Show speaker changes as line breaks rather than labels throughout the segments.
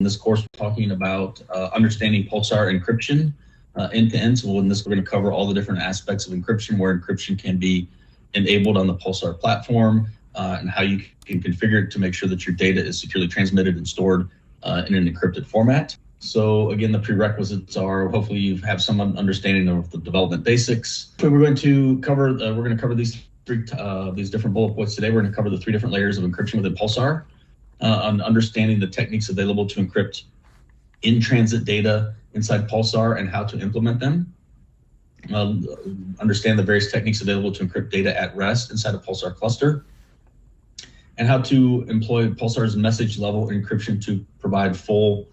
this course, we're talking about understanding Pulsar encryption end-to-end. So in this, we're going to cover all the different aspects of encryption, where encryption can be enabled on the Pulsar platform, and how you can configure it to make sure that your data is securely transmitted and stored in an encrypted format. So again, the prerequisites are, hopefully you have some understanding of the development basics. So we're going to cover these different bullet points today. We're going to cover the 3 different layers of encryption within Pulsar, on understanding the techniques available to encrypt in-transit data inside Pulsar and how to implement them. Understand the various techniques available to encrypt data at rest inside a Pulsar cluster, and how to employ Pulsar's message level encryption to provide full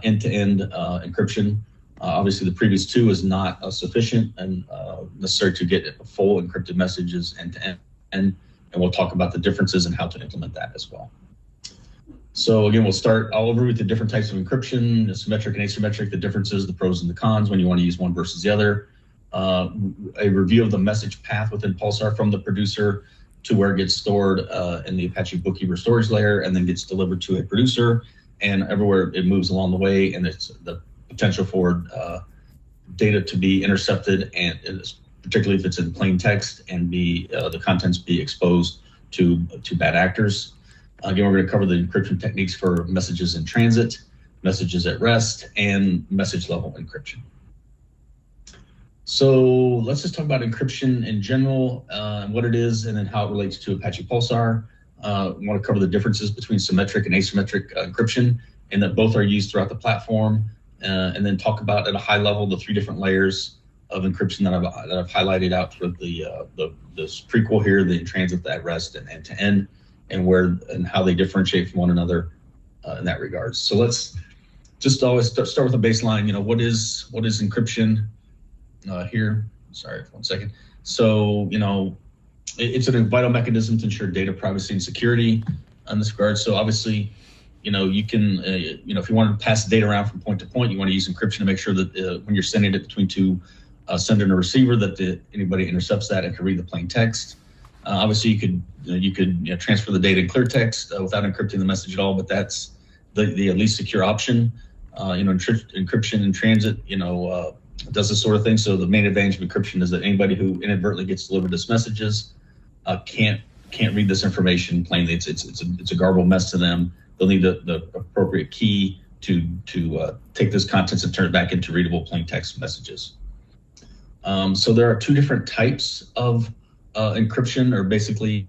end-to-end encryption. Obviously, the previous 2 is not sufficient and necessary to get full encrypted messages end-to-end, and we'll talk about the differences and how to implement that as well. So again, I'll overview with the different types of encryption, symmetric and asymmetric, the differences, the pros and the cons when you want to use one versus the other. A review of the message path within Pulsar from the producer to where it gets stored in the Apache BookKeeper storage layer, and then gets delivered to a producer, and everywhere it moves along the way, and it's the potential for data to be intercepted, and particularly if it's in plain text, and the contents be exposed to bad actors. Again, we're going to cover the encryption techniques for messages in transit, messages at rest, and message level encryption. So let's just talk about encryption in general, what it is, and then how it relates to Apache Pulsar. We want to cover the differences between symmetric and asymmetric encryption, and that both are used throughout the platform, and then talk about at a high level the 3 different layers of encryption that I've highlighted out for this prequel here, the in transit, the at rest, and end-to-end, and how they differentiate from one another in that regard. So let's just always start with a baseline. What is encryption here? Sorry, 1 second. So it's a vital mechanism to ensure data privacy and security in this regard. So obviously, you can, if you want to pass data around from point to point, you want to use encryption to make sure that when you're sending it between 2 sender and a receiver, that anybody intercepts that and can read the plain text. Obviously, you could transfer the data in clear text without encrypting the message at all, but that's the least secure option. Encryption in transit, does this sort of thing. So the main advantage of encryption is that anybody who inadvertently gets delivered this messages can't read this information plainly. It's a garbled mess to them. They'll need the appropriate key to take those contents and turn it back into readable plain text messages. So there are 2 different types of encryption, or basically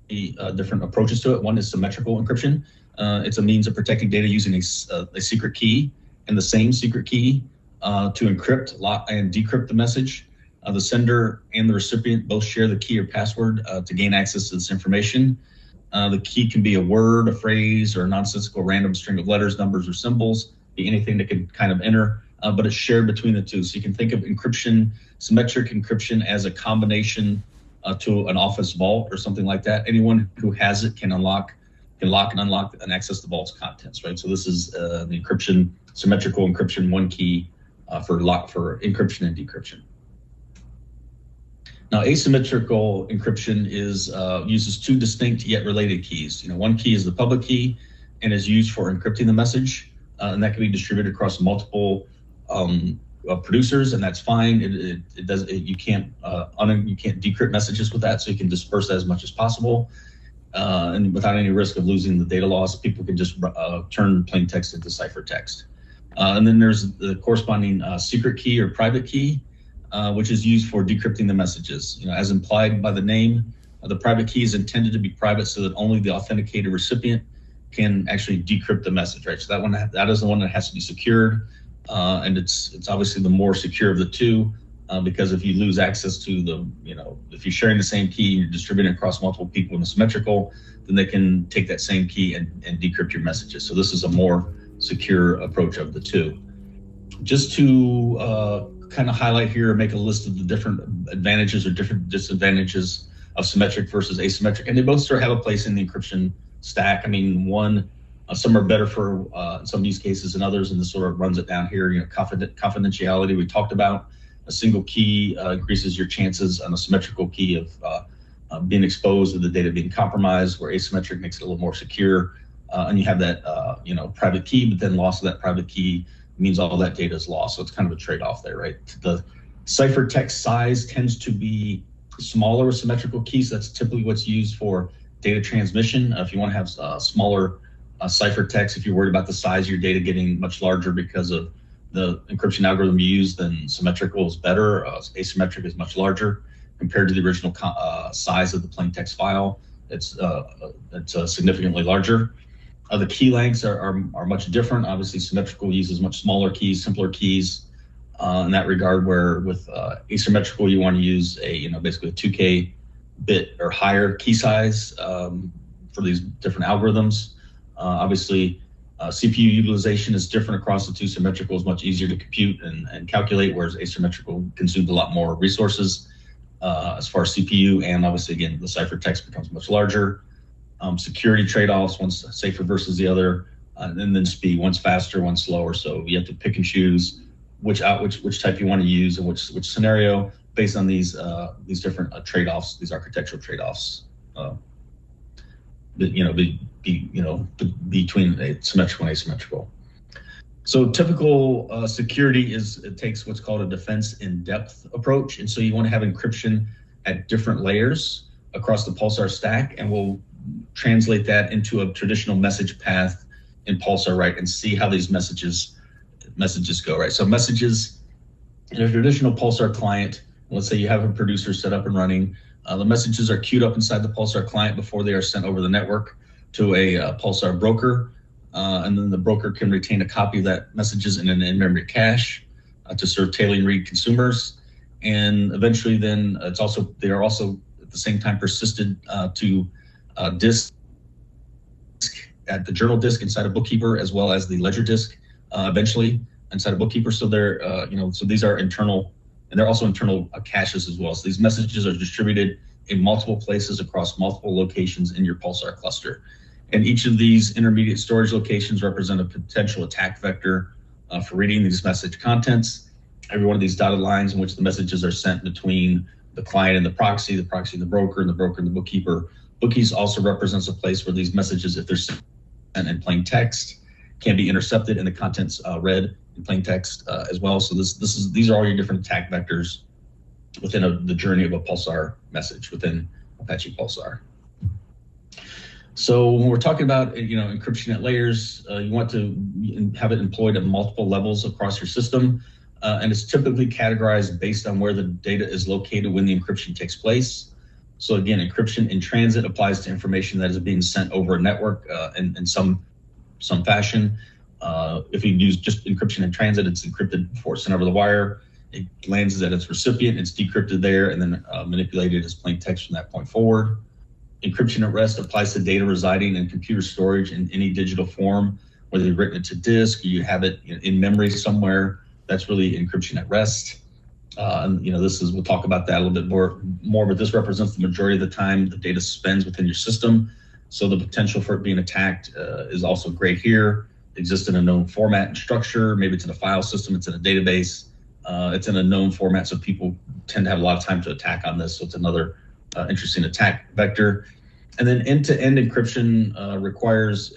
different approaches to it. One is symmetrical encryption. It's a means of protecting data using a secret key and the same secret key to encrypt, lock, and decrypt the message. The sender and the recipient both share the key or password to gain access to this information. The key can be a word, a phrase, or a nonsensical random string of letters, numbers, or symbols, be anything that can kind of enter, but it's shared between the 2. So you can think of encryption, symmetric encryption, as a combination to an office vault or something like that. Anyone who has it can lock and unlock and access the vault's contents, right? So this is the encryption, symmetrical encryption, 1 key for encryption and decryption. Now, asymmetrical encryption uses 2 distinct yet related keys. 1 key is the public key and is used for encrypting the message, and that can be distributed across multiple producers, and that's fine. You can't decrypt messages with that, so you can disperse that as much as possible, and without any risk of losing the data loss. People can just turn plain text into ciphertext. And then there's the corresponding secret key or private key, which is used for decrypting the messages. As implied by the name, the private key is intended to be private so that only the authenticated recipient can actually decrypt the message, right? So that is the one that has to be secured, and it's obviously the more secure of the 2, because if you lose access to if you're sharing the same key and you're distributing across multiple people in a symmetrical, then they can take that same key and decrypt your messages. So this is a more secure approach of the 2. Just to kind of highlight here, make a list of the different advantages or different disadvantages of symmetric versus asymmetric, and they both sort of have a place in the encryption stack. I mean, some are better for some use cases than others, and this sort of runs it down here. Confidentiality we talked about. A single key increases your chances on a symmetrical key of being exposed to the data being compromised, where asymmetric makes it a little more secure. And you have that private key, but then loss of that private key means all that data is lost. So it's kind of a trade-off there, right? The ciphertext size tends to be smaller with symmetrical keys. That's typically what's used for data transmission. If you want to have smaller ciphertext, if you're worried about the size of your data getting much larger because of the encryption algorithm you use, then symmetrical is better. Asymmetric is much larger compared to the original size of the plain text file. It's significantly larger. The key lengths are much different. Obviously, symmetrical uses much smaller keys, simpler keys in that regard, where with asymmetrical, you want to use basically a 2K bit or higher key size for these different algorithms. Obviously, CPU utilization is different across the two. Symmetrical is much easier to compute and calculate, whereas asymmetrical consumes a lot more resources as far as CPU, and obviously, again, the ciphertext becomes much larger. Security trade-offs, one's safer versus the other, and then speed, one's faster, one's slower. So you have to pick and choose which type you want to use and which scenario based on these different trade-offs, these architectural trade-offs. Between symmetrical and asymmetrical. So typical security it takes what's called a defense in depth approach. And so you want to have encryption at different layers across the Pulsar stack, and we'll translate that into a traditional message path in Pulsar, right? And see how these messages go, right? So messages in a traditional Pulsar client, let's say you have a producer set up and running, the messages are queued up inside the Pulsar client before they are sent over the network to a Pulsar broker, and then the broker can retain a copy of that messages in an in-memory cache to serve tailoring read consumers. And eventually then they are also at the same time persisted to disk at the journal disk inside of BookKeeper, as well as the ledger disk eventually inside of BookKeeper. So they're so these are internal, and they're also internal caches as well. So these messages are distributed in multiple places across multiple locations in your Pulsar cluster. And each of these intermediate storage locations represent a potential attack vector for reading these message contents. Every one of these dotted lines in which the messages are sent between the client and the proxy and the broker, and the broker and the bookkeeper. Bookkeys also represents a place where these messages, if they're sent in plain text, can be intercepted and the contents read in plain text as well. So these are all your different attack vectors within the journey of a Pulsar message within Apache Pulsar. So when we're talking about encryption at layers, you want to have it employed at multiple levels across your system, and it's typically categorized based on where the data is located when the encryption takes place. So again, encryption in transit applies to information that is being sent over a network in some fashion. If you use just encryption in transit, it's encrypted before it's sent over the wire. It lands at its recipient, it's decrypted there, and then manipulated as plain text from that point forward. Encryption at rest applies to data residing in computer storage in any digital form, whether you've written it to disk or you have it in memory somewhere. That's really encryption at rest. We'll talk about that a little bit more, but this represents the majority of the time the data spends within your system. So the potential for it being attacked is also great here. It exists in a known format and structure. Maybe it's in a file system, it's in a database. It's in a known format, so people tend to have a lot of time to attack on this. So it's another interesting attack vector. And then end-to-end encryption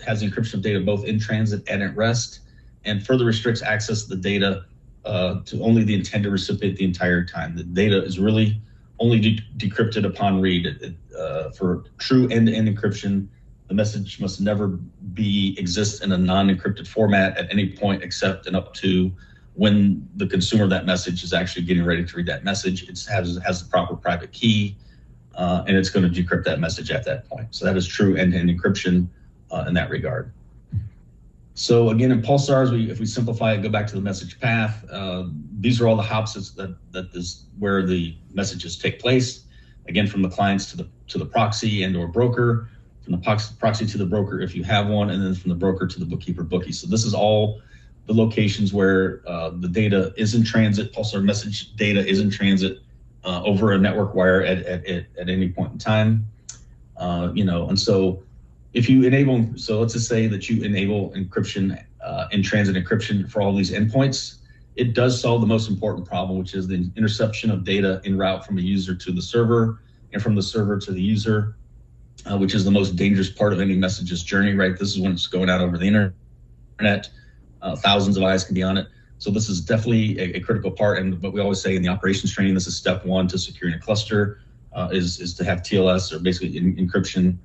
has encryption of data both in transit and at rest, and further restricts access to the data to only the intended recipient the entire time. The data is really only decrypted upon read. For true end-to-end encryption, the message must never exist in a non-encrypted format at any point except and up to when the consumer of that message is actually getting ready to read that message. It has the proper private key, and it's going to decrypt that message at that point. So that is true end-to-end encryption in that regard. So again, in Pulsars, if we simplify it, go back to the message path. These are all the hops that is where the messages take place. Again, from the clients to the proxy and or broker, from the proxy to the broker if you have one, and then from the broker to the bookkeeper bookie. So this is all the locations where the data is in transit. Pulsar message data is in transit over a network wire at any point in time. And so if you enable, so let's just say that you enable encryption, in transit encryption for all these endpoints, it does solve the most important problem, which is the interception of data en route from a user to the server and from the server to the user, which is the most dangerous part of any messages journey, right? This is when it's going out over the internet. internet. Thousands of eyes can be on it. So this is definitely a critical part. And what we always say in the operations training, this is step one to securing a cluster, is to have TLS, or basically encryption,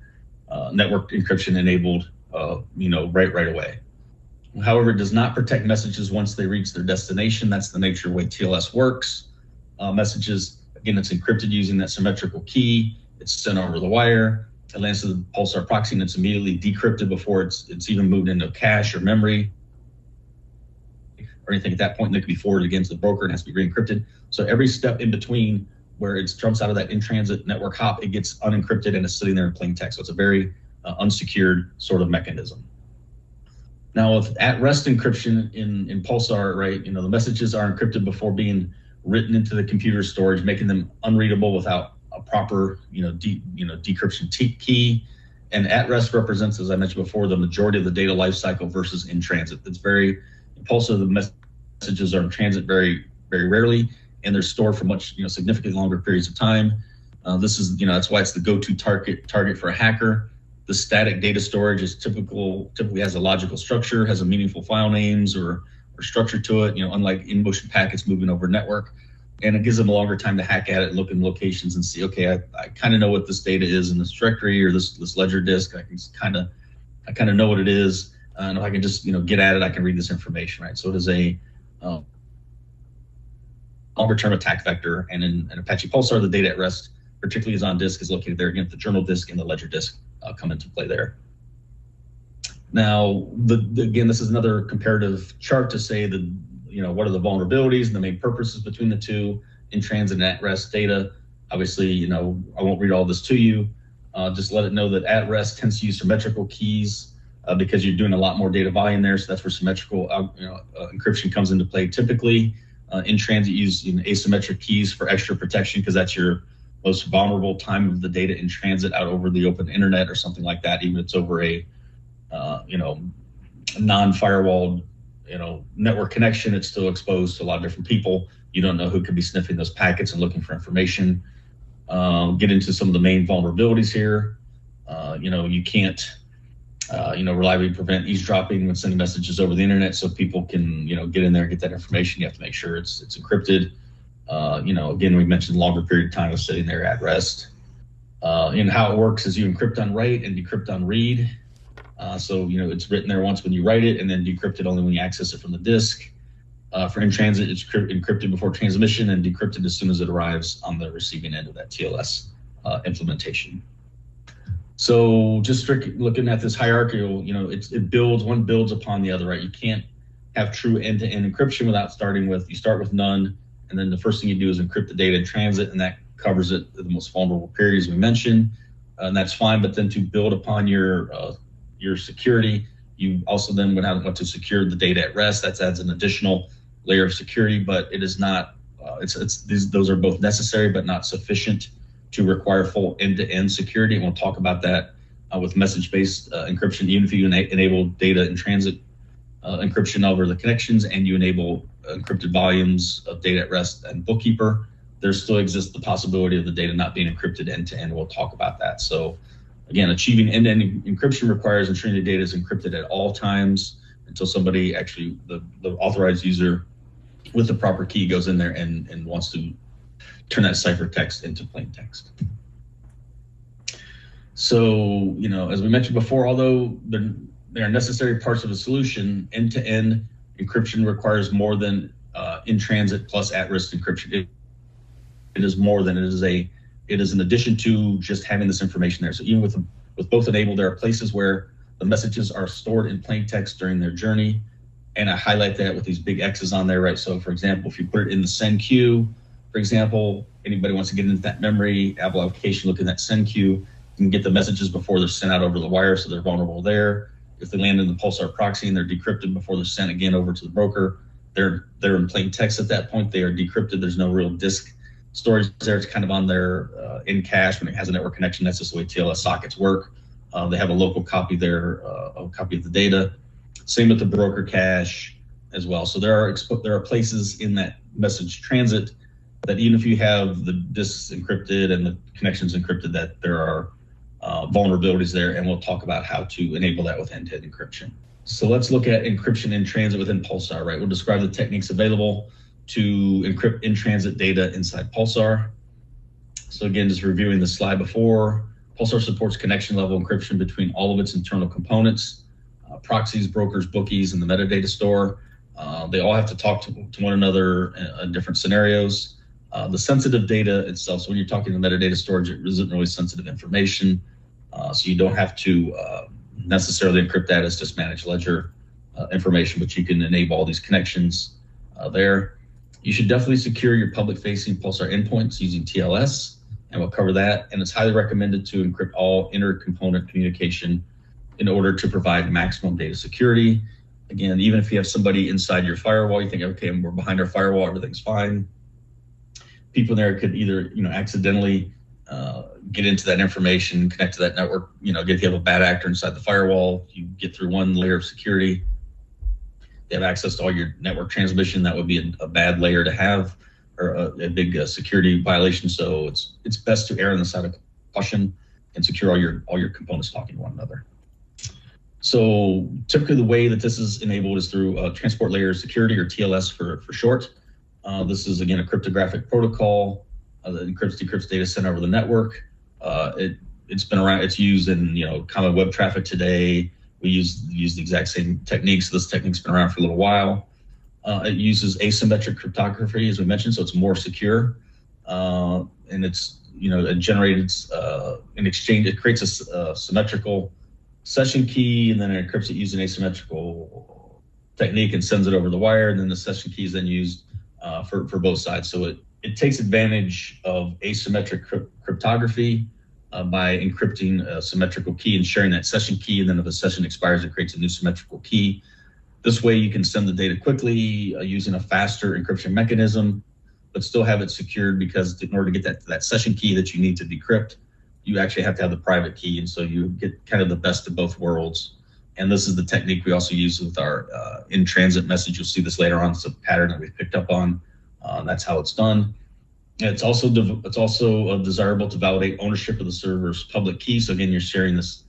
network encryption enabled, right away. However, it does not protect messages once they reach their destination. That's the nature of the way TLS works. Messages, again, it's encrypted using that symmetrical key. It's sent over the wire. It lands to the Pulsar proxy, and it's immediately decrypted before it's even moved into cache or memory or anything at that point. And it can be forwarded again to the broker and has to be re-encrypted. So every step in between where it jumps out of that in-transit network hop, it gets unencrypted and it's sitting there in plain text. So it's a very unsecured sort of mechanism. Now, with at-rest encryption in Pulsar, right, the messages are encrypted before being written into the computer storage, making them unreadable without a proper, decryption key. And at-rest represents, as I mentioned before, the majority of the data lifecycle versus in transit. It's very, in Pulsar, the messages are in transit very, very rarely, and they're stored for much, significantly longer periods of time. This is, that's why it's the go-to target for a hacker. The static data storage is typically has a logical structure, has a meaningful file names or structure to it, unlike in-motion packets moving over network. And it gives them a longer time to hack at it, look in locations and see, okay, I kind of know what this data is in this directory or this ledger disk. I kind of know what it is. And if I can just, get at it, I can read this information, right? So it is a longer term attack vector. And in Apache Pulsar, the data at rest, particularly is on disk, is located there. Again, the journal disk and the ledger disk come into play there. Now, again, this is another comparative chart to say that, what are the vulnerabilities and the main purposes between the two in transit and at rest data. Obviously, I won't read all this to you. Just let it know that at rest tends to use symmetrical keys because you're doing a lot more data volume there. So that's where symmetrical encryption comes into play. Typically, in transit, use asymmetric keys for extra protection because that's your most vulnerable time of the data in transit out over the open internet or something like that. Even if it's over a non-firewalled network connection, it's still exposed to a lot of different people. You don't know who could be sniffing those packets and looking for information. Get into some of the main vulnerabilities here. You can't reliably prevent eavesdropping when sending messages over the internet, so people can get in there and get that information. You have to make sure it's encrypted. Again, we mentioned longer period of time of sitting there at rest. And how it works is you encrypt on write and decrypt on read. So it's written there once when you write it, and then decrypted only when you access it from the disk. For in transit, it's encrypted before transmission and decrypted as soon as it arrives on the receiving end of that TLS implementation. So just strictly looking at this hierarchical, one builds upon the other, right? You can't have true end-to-end encryption without starting with, you start with none, and then the first thing you do is encrypt the data in transit, and that covers it the most vulnerable periods we mentioned, and that's fine. But then to build upon your security, you also then would want to secure the data at rest. That adds an additional layer of security, but it is not. Those are both necessary, but not sufficient to require full end-to-end security. And we'll talk about that with message-based encryption. Even if you enable data in transit encryption over the connections, and you enable encrypted volumes of data at rest and BookKeeper, there still exists the possibility of the data not being encrypted end-to-end. We'll talk about that. So again, achieving end-to-end encryption requires ensuring the data is encrypted at all times until somebody actually, the authorized user with the proper key, goes in there and wants to turn that ciphertext into plain text. So, as we mentioned before, although they are necessary parts of a solution, end-to-end encryption requires more than in-transit plus at-risk encryption. It is more than it is in addition to just having this information there. So even with both enabled, there are places where the messages are stored in plain text during their journey. And I highlight that with these big X's on there, right? So for example, if you put it in the send queue, for example, anybody wants to get into that memory, Apple application, look in that send queue, you can get the messages before they're sent out over the wire, so they're vulnerable there. If they land in the Pulsar proxy and they're decrypted before they're sent again over to the broker, they're in plain text at that point. They are decrypted. There's no real disk storage there. It's kind of on their in cache when it has a network connection. That's just the way TLS sockets work. They have a local copy there, a copy of the data. Same with the broker cache as well. So there are places in that message transit that even if you have the disks encrypted and the connections encrypted, that there are vulnerabilities there, and we'll talk about how to enable that with end-to-end encryption. So let's look at encryption in transit within Pulsar, right? We'll describe the techniques available to encrypt in-transit data inside Pulsar. So again, just reviewing the slide before, Pulsar supports connection level encryption between all of its internal components, proxies, brokers, bookies, and the metadata store. They all have to talk to one another in different scenarios. The sensitive data itself, so when you're talking to metadata storage, it isn't really sensitive information. So you don't have to necessarily encrypt that as just managed ledger information, but you can enable all these connections there. You should definitely secure your public-facing Pulsar endpoints using TLS, and we'll cover that. And it's highly recommended to encrypt all inter-component communication in order to provide maximum data security. Again, even if you have somebody inside your firewall, you think, okay, we're behind our firewall, everything's fine. People there could either, accidentally get into that information, connect to that network, if you have a bad actor inside the firewall, you get through one layer of security, they have access to all your network transmission. That would be a bad layer to have, or a big security violation. So it's best to err on the side of caution and secure all your components talking to one another. So typically the way that this is enabled is through transport layer security, or TLS for short. This is, again, a cryptographic protocol that decrypts data sent over the network. It's been around, it's used in common web traffic today. We use the exact same techniques. This technique's been around for a little while. It uses asymmetric cryptography, as we mentioned, so it's more secure. And it's, it generates an exchange, it creates a symmetrical session key, and then it encrypts it using asymmetrical technique and sends it over the wire. And then the session key is then used for both sides. So it takes advantage of asymmetric cryptography by encrypting a symmetrical key and sharing that session key. And then if the session expires, it creates a new symmetrical key. This way you can send the data quickly using a faster encryption mechanism, but still have it secured, because in order to get that session key that you need to decrypt, you actually have to have the private key. And so you get kind of the best of both worlds. And this is the technique we also use with our in-transit message. You'll see this later on. It's a pattern that we've picked up on. That's how it's done. And it's also desirable to validate ownership of the server's public key. So again, you're sharing this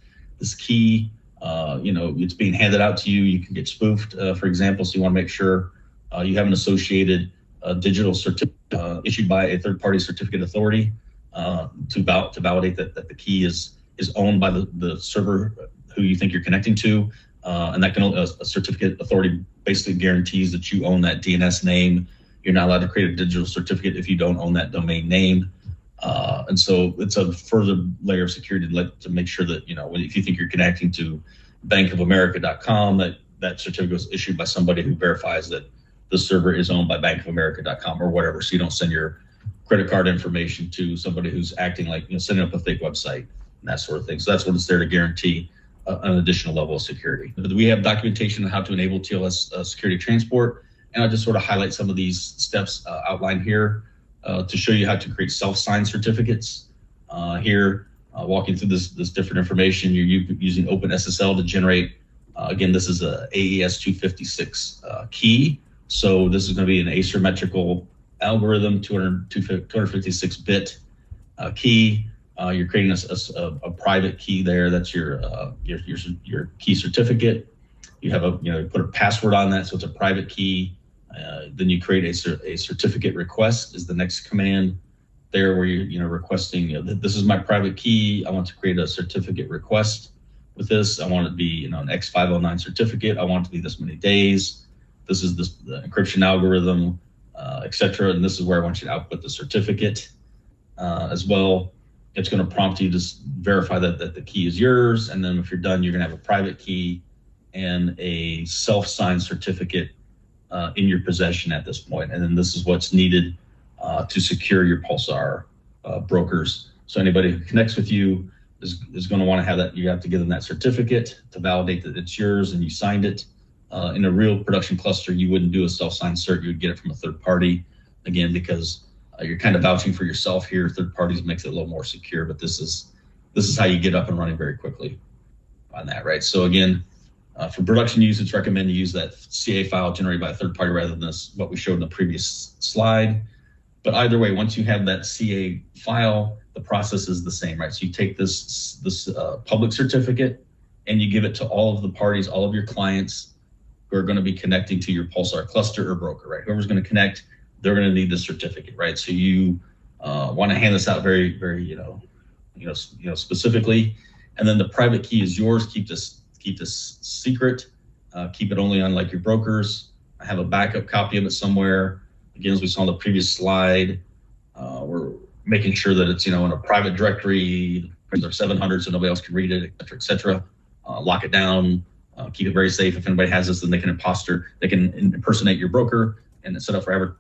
key. It's being handed out to you. You can get spoofed, for example. So you want to make sure you have an associated digital certificate issued by a third-party certificate authority to validate that the key is owned by the server who you think you're connecting to, and that a certificate authority basically guarantees that you own that DNS name. You're not allowed to create a digital certificate if you don't own that domain name. And so it's a further layer of security to make sure that, if you think you're connecting to bankofamerica.com, that certificate was issued by somebody who verifies that the server is owned by bankofamerica.com or whatever. So you don't send your credit card information to somebody who's acting like, sending up a fake website and that sort of thing. So that's what it's there to guarantee an additional level of security. We have documentation on how to enable TLS security transport. And I'll just sort of highlight some of these steps outlined here to show you how to create self-signed certificates. Here, walking through this different information, you're using OpenSSL to generate, again, this is a AES 256 key. So this is going to be an asymmetrical algorithm, 256-bit key. You're creating a private key there. That's your key certificate. You have put a password on that, so it's a private key. Then you create a certificate request is the next command there, where you're requesting, this is my private key. I want to create a certificate request with this. I want it to be an X509 certificate. I want it to be this many days. This is the encryption algorithm, etc. And this is where I want you to output the certificate as well. It's going to prompt you to verify that the key is yours. And then if you're done, you're going to have a private key and a self-signed certificate in your possession at this point. And then this is what's needed to secure your Pulsar brokers. So anybody who connects with you is going to want to have that. You have to give them that certificate to validate that it's yours and you signed it. In a real production cluster, you wouldn't do a self-signed cert. You would get it from a third party, again, because you're kind of vouching for yourself here. Third parties makes it a little more secure, but this is how you get up and running very quickly on that, right? So again, for production use, it's recommended to use that CA file generated by a third party rather than what we showed in the previous slide. But either way, once you have that CA file, the process is the same, right? So you take this public certificate and you give it to all of the parties, all of your clients who are going to be connecting to your Pulsar cluster or broker, right? Whoever's going to connect, they're going to need the certificate, right? So you want to hand this out very, very, specifically, and then the private key is yours. Keep this secret. Keep it only on like your brokers. I have a backup copy of it somewhere. Again, as we saw on the previous slide, we're making sure that it's in a private directory. There's 700, so nobody else can read it, et cetera, et cetera. Lock it down. Keep it very safe. If anybody has this, then they can impersonate your broker and set up for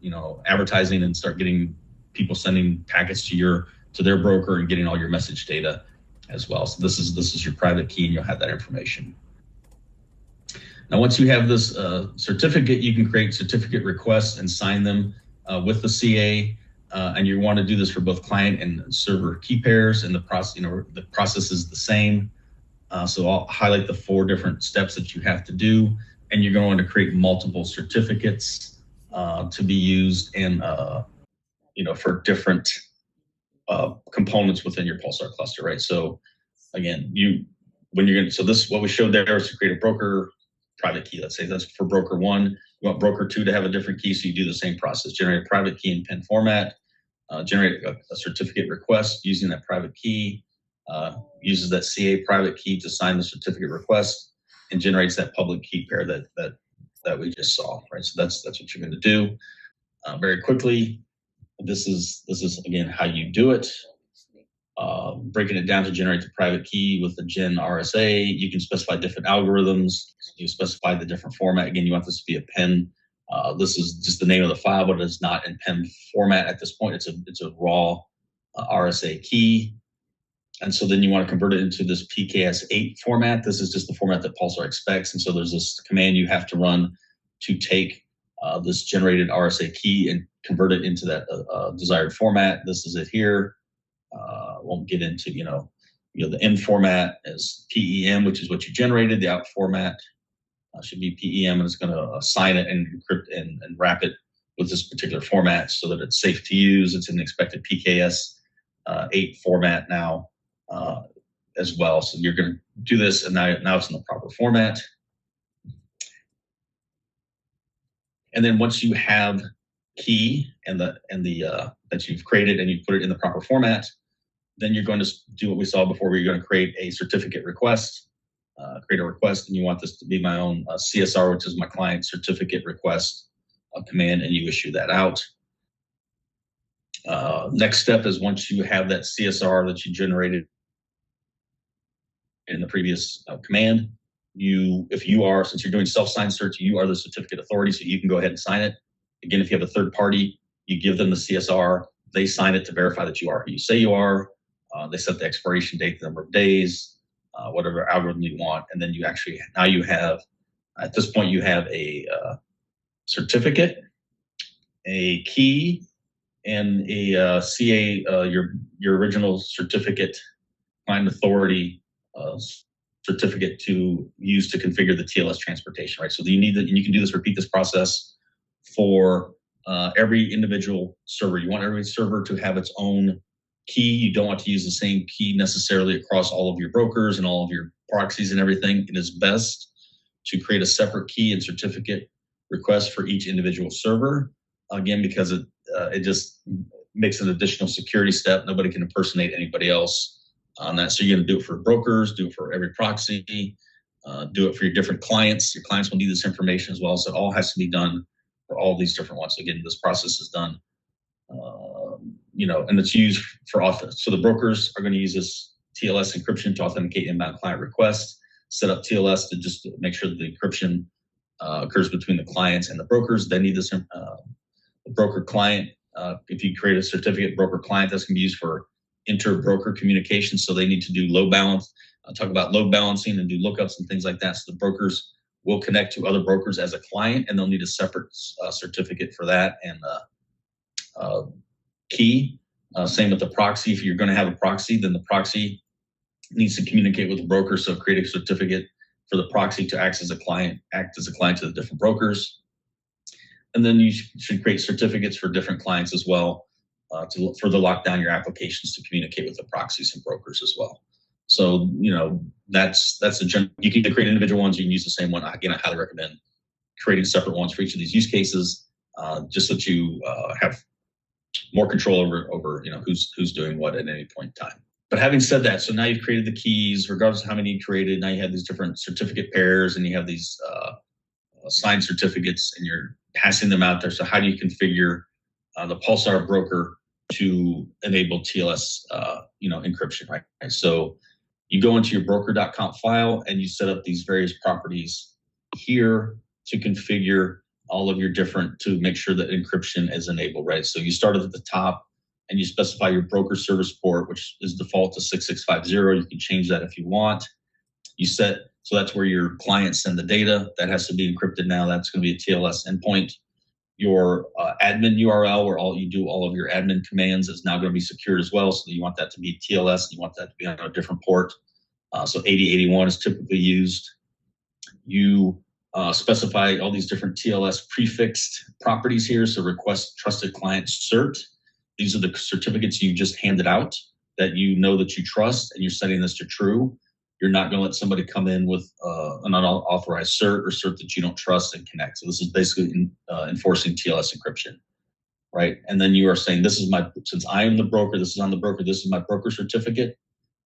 advertising and start getting people sending packets to their broker and getting all your message data as well. So this is your private key, and you'll have that information. Now, once you have this certificate, you can create certificate requests and sign them with the CA. And you want to do this for both client and server key pairs, and the process is the same. So I'll highlight the 4 different steps that you have to do, and you're going to create multiple certificates to be used in for different components within your Pulsar cluster, right? So again, what we showed there is to create a broker private key. Let's say that's for broker 1. You want broker 2 to have a different key, so you do the same process. Generate a private key in PIN format, generate a certificate request using that private key, uses that CA private key to sign the certificate request, and generates that public key pair that we just saw, right? So that's what you're going to do. Very quickly, this is again how you do it. Breaking it down to generate the private key with the gen RSA, you can specify different algorithms. You specify the different format. Again, you want this to be a PIN. This is just the name of the file, but it's not in PIN format at this point. It's a raw RSA key. And so then you want to convert it into this PKS8 format. This is just the format that Pulsar expects. And so there's this command you have to run to take this generated RSA key and convert it into that desired format. This is it here. Won't get into, the in format is PEM, which is what you generated. The out format should be PEM, and it's going to assign it and encrypt and wrap it with this particular format so that it's safe to use. It's in the expected PKS8 format now as well. So you're going to do this, and now it's in the proper format. And then once you have key and the that you've created and you put it in the proper format, then you're going to do what we saw before, where you're going to create a certificate request, create a request, and you want this to be my own CSR, which is my client certificate request command, and you issue that out. Next step is, once you have that CSR that you generated in the previous command, since you're doing self-signed search, you are the certificate authority, so you can go ahead and sign it. Again, if you have a third party, you give them the CSR, they sign it to verify that you are who you say you are. They set the expiration date, the number of days, whatever algorithm you want, and then you have, at this point, you have a certificate, a key, and a CA, your original certificate, client authority certificate to use to configure the TLS transportation, right? So you need that, and you can do this, repeat this process for every individual server. You want every server to have its own key. You don't want to use the same key necessarily across all of your brokers and all of your proxies and everything. It is best to create a separate key and certificate request for each individual server. Again, because it just makes an additional security step. Nobody can impersonate anybody else on that. So you're going to do it for brokers, do it for every proxy, do it for your different clients. Your clients will need this information as well. So it all has to be done for all these different ones. So again, this process is done, and it's used for office. So the brokers are going to use this TLS encryption to authenticate inbound client requests, set up TLS to just make sure that the encryption occurs between the clients and the brokers. They need this the broker client. If you create a certificate broker client, that's going to be used for inter-broker communication. So they need to do load balance, talk about load balancing and do lookups and things like that. So the brokers will connect to other brokers as a client, and they'll need a separate certificate for that, and key. Same with the proxy. If you're going to have a proxy, then the proxy needs to communicate with the broker. So create a certificate for the proxy to act as a client to the different brokers. And then you should create certificates for different clients as well. to further lock down your applications to communicate with the proxies and brokers as well. So, that's a general. You can create individual ones. You can use the same one. Again, I highly recommend creating separate ones for each of these use cases, just so that you have more control over who's doing what at any point in time. But having said that, so now you've created the keys, regardless of how many you created. Now you have these different certificate pairs, and you have these signed certificates, and you're passing them out there. So how do you configure the Pulsar broker to enable TLS, encryption, right? So you go into your broker.conf file and you set up these various properties here to configure all of your different, to make sure that encryption is enabled, right? So you start at the top and you specify your broker service port, which is default to 6650. You can change that if you want. You set, so that's where your clients send the data. That has to be encrypted now. That's going to be a TLS endpoint. Your admin URL, where you do all of your admin commands, is now going to be secured as well. So you want that to be TLS. You want that to be on a different port. So 8081 is typically used. You specify all these different TLS prefixed properties here. So request trusted client cert. These are the certificates you just handed out that you know that you trust, and you're setting this to true. You're not going to let somebody come in with an unauthorized cert or cert that you don't trust and connect. So this is basically enforcing TLS encryption, right? And then you are saying, this is since I am the broker, this is on the broker, this is my broker certificate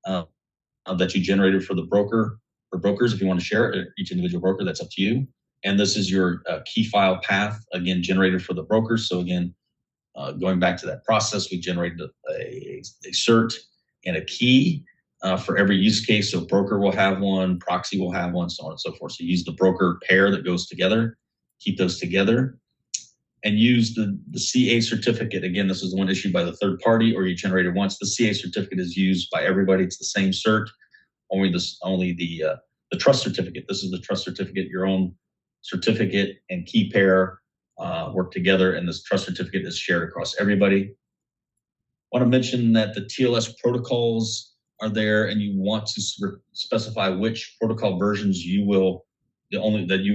that you generated for the broker or brokers. If you want to share it, each individual broker, that's up to you. And this is your key file path, again, generated for the brokers. So again, going back to that process, we generated a cert and a key for every use case. So broker will have one, proxy will have one, so on and so forth. So use the broker pair that goes together, keep those together, and use the CA certificate. Again, this is the one issued by the third party or you generated once. The CA certificate is used by everybody. It's the same cert, only the trust certificate. This is the trust certificate. Your own certificate and key pair work together, and this trust certificate is shared across everybody. I want to mention that the TLS protocols are there, and you want to specify which protocol versions you will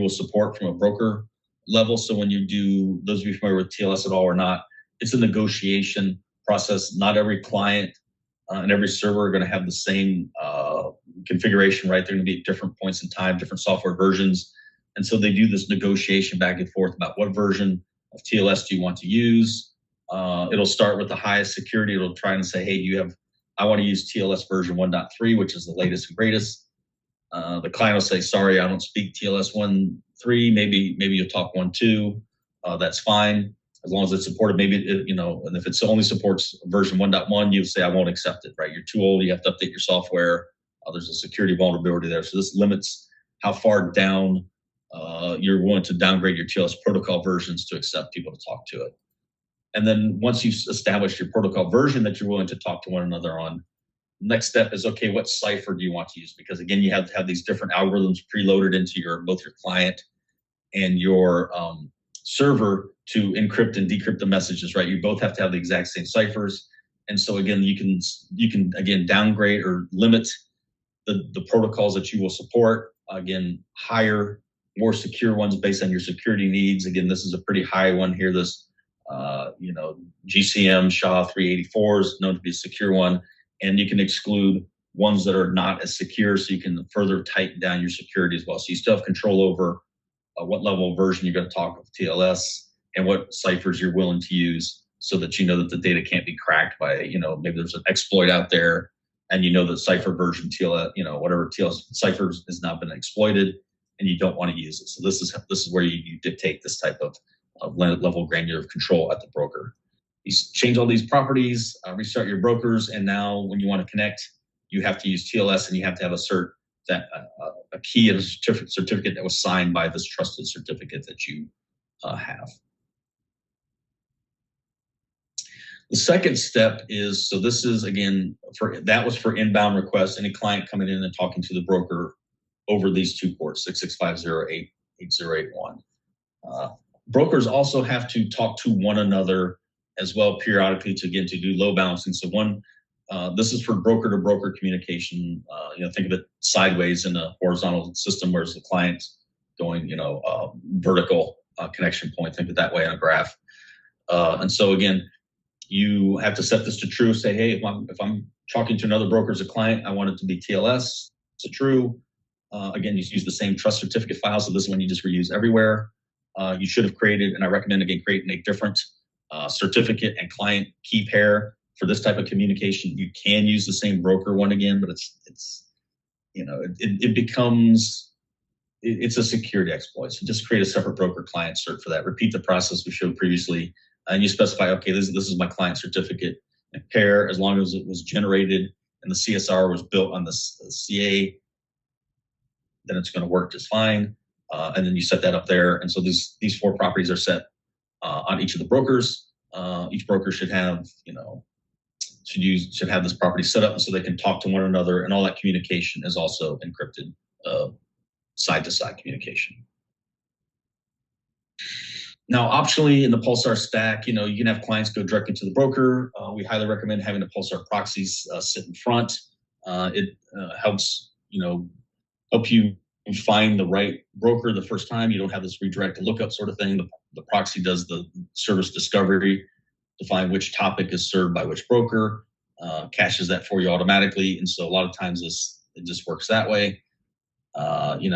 support from a broker level. So when you do, those of you familiar with TLS at all or not, it's a negotiation process. Not every client and every server are going to have the same configuration, right? They're going to be at different points in time, different software versions. And so they do this negotiation back and forth about what version of TLS do you want to use. It'll start with the highest security. It'll try and say, hey, I want to use TLS version 1.3, which is the latest and greatest. The client will say, sorry, I don't speak TLS 1.3. Maybe you'll talk 1.2. That's fine, as long as it's supported. Maybe and if it only supports version 1.1, you say I won't accept it. Right? You're too old. You have to update your software. There's a security vulnerability there. So this limits how far down you're willing to downgrade your TLS protocol versions to accept people to talk to it. And then once you've established your protocol version that you're willing to talk to one another on, next step is, okay, what cipher do you want to use? Because again, you have to have these different algorithms preloaded into both your client and your server to encrypt and decrypt the messages, right? You both have to have the exact same ciphers. And so again, you can again downgrade or limit the protocols that you will support. Again, higher, more secure ones based on your security needs. Again, this is a pretty high one here. This GCM SHA-384 is known to be a secure one, and you can exclude ones that are not as secure, so you can further tighten down your security as well. So you still have control over what level of version you're going to talk with TLS and what ciphers you're willing to use, so that you know that the data can't be cracked by, maybe there's an exploit out there, and the cipher version TLS, whatever TLS cipher has not been exploited, and you don't want to use it. So this is where you dictate this type of level of granular control at the broker. You change all these properties, restart your brokers, and now when you want to connect, you have to use TLS, and you have to have a cert, that a key and a certificate that was signed by this trusted certificate that you have. The second step is, so this is again that was for inbound requests, any client coming in and talking to the broker over these two ports, 6650, 8081. Brokers also have to talk to one another as well periodically to do load balancing. So this is for broker to broker communication. Think of it sideways in a horizontal system, whereas the client going, vertical connection point. Think of it that way on a graph. And so again, You have to set this to true. Say, hey, if I'm talking to another broker as a client, I want it to be TLS to true. Again, you use the same trust certificate file, so this one you just reuse everywhere. You should have created, and I recommend again creating a different certificate and client key pair for this type of communication. You can use the same broker one again, but it's it becomes it's a security exploit. So just create a separate broker client cert for that. Repeat the process we showed previously, and you specify, okay, this is my client certificate and pair. As long as it was generated and the CSR was built on the CA, then it's going to work just fine. And then you set that up there. And so these 4 properties are set on each of the brokers. Each broker should have, should have this property set up so they can talk to one another, and all that communication is also encrypted, side-to-side communication. Now, optionally in the Pulsar stack, you can have clients go directly to the broker. We highly recommend having the Pulsar proxies sit in front. It helps, help you find the right broker the first time. You don't have this redirect to lookup sort of thing. The proxy does the service discovery to find which topic is served by which broker, caches that for you automatically. And so a lot of times it just works that way.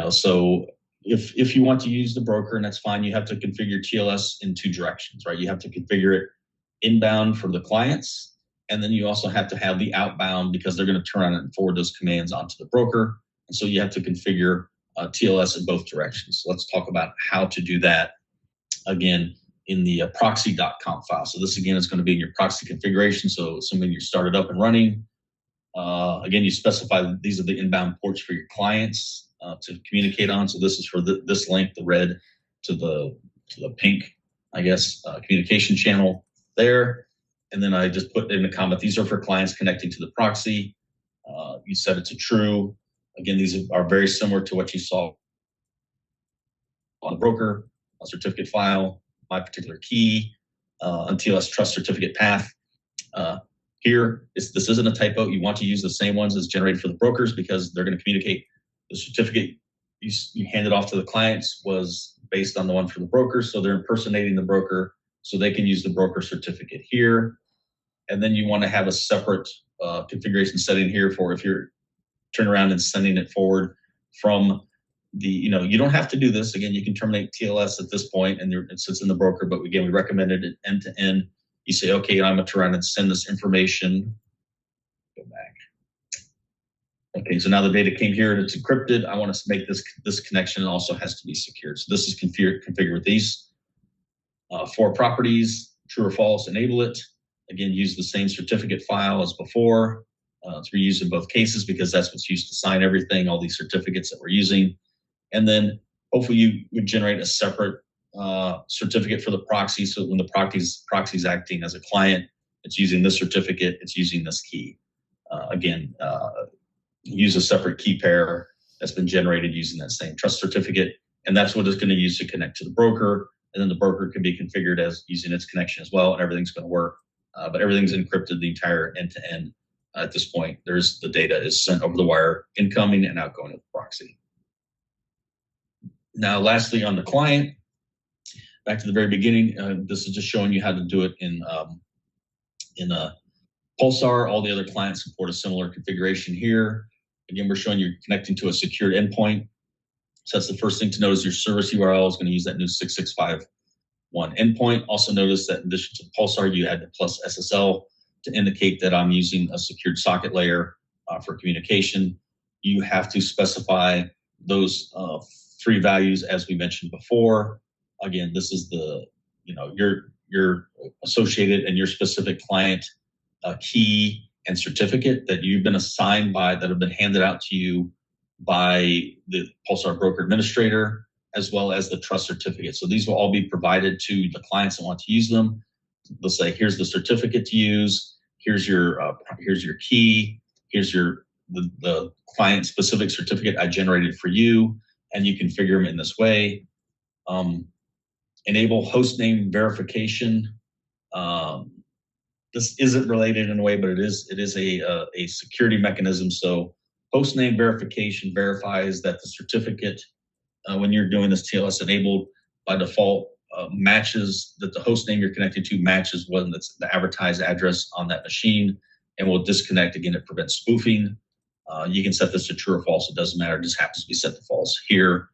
So if you want to use the broker, and that's fine, you have to configure TLS in 2 directions, right? You have to configure it inbound for the clients, and then you also have to have the outbound, because they're going to turn on and forward those commands onto the broker. And so you have to configure TLS in both directions. So let's talk about how to do that again in the proxy.conf file. So this again is going to be in your proxy configuration. So assuming you're started up and running, again, you specify these are the inbound ports for your clients to communicate on. So this is for this link, the red to the pink, I guess, communication channel there. And then I just put in a comment, these are for clients connecting to the proxy. You set it to true. Again, these are very similar to what you saw on the broker, a certificate file, my particular key, on TLS trust certificate path. Here, this isn't a typo. You want to use the same ones as generated for the brokers, because they're going to communicate. The certificate you handed off to the clients was based on the one for the broker, so they're impersonating the broker, so they can use the broker certificate here. And then you want to have a separate configuration setting here for if you're turning around and sending it forward from the, you don't have to do this. Again, you can terminate TLS at this point, and it sits in the broker, but again, we recommended it end to end. You say, okay, I'm going to turn around and send this information. Go back. Okay, so now the data came here and it's encrypted. I want to make this connection also has to be secured. So this is configured with these 4 properties, true or false, enable it. Again, use the same certificate file as before. It's reused in both cases because that's what's used to sign everything, all these certificates that we're using. And then hopefully you would generate a separate certificate for the proxy. So when the proxy is acting as a client, it's using this certificate, it's using this key. Use a separate key pair that's been generated using that same trust certificate. And that's what it's going to use to connect to the broker. And then the broker can be configured as using its connection as well, and everything's going to work. But everything's encrypted the entire end to end. At this point, the data is sent over the wire, incoming and outgoing of the proxy. Now, lastly, on the client, back to the very beginning, this is just showing you how to do it in Pulsar. All the other clients support a similar configuration here. Again, we're showing you're connecting to a secured endpoint. So that's the first thing to note is your service URL is going to use that new 6651 endpoint. Also notice that in addition to the Pulsar, you had the plus SSL to indicate that I'm using a secured socket layer for communication. You have to specify those 3 values as we mentioned before. Again, this is the, your associated and your specific client key and certificate that you've been assigned that have been handed out to you by the Pulsar broker administrator, as well as the trust certificate. So these will all be provided to the clients that want to use them. They'll say, here's the certificate to use, here's your key, here's the client specific certificate I generated for you, and you configure them in this way. Enable host name verification. This isn't related in a way, but it is a security mechanism. So host name verification verifies that the certificate, when you're doing this TLS enabled, by default matches, that the host name you're connected to matches one that's the advertised address on that machine, and will disconnect. Again, it prevents spoofing. You can set this to true or false. It doesn't matter. It just happens to be set to false here.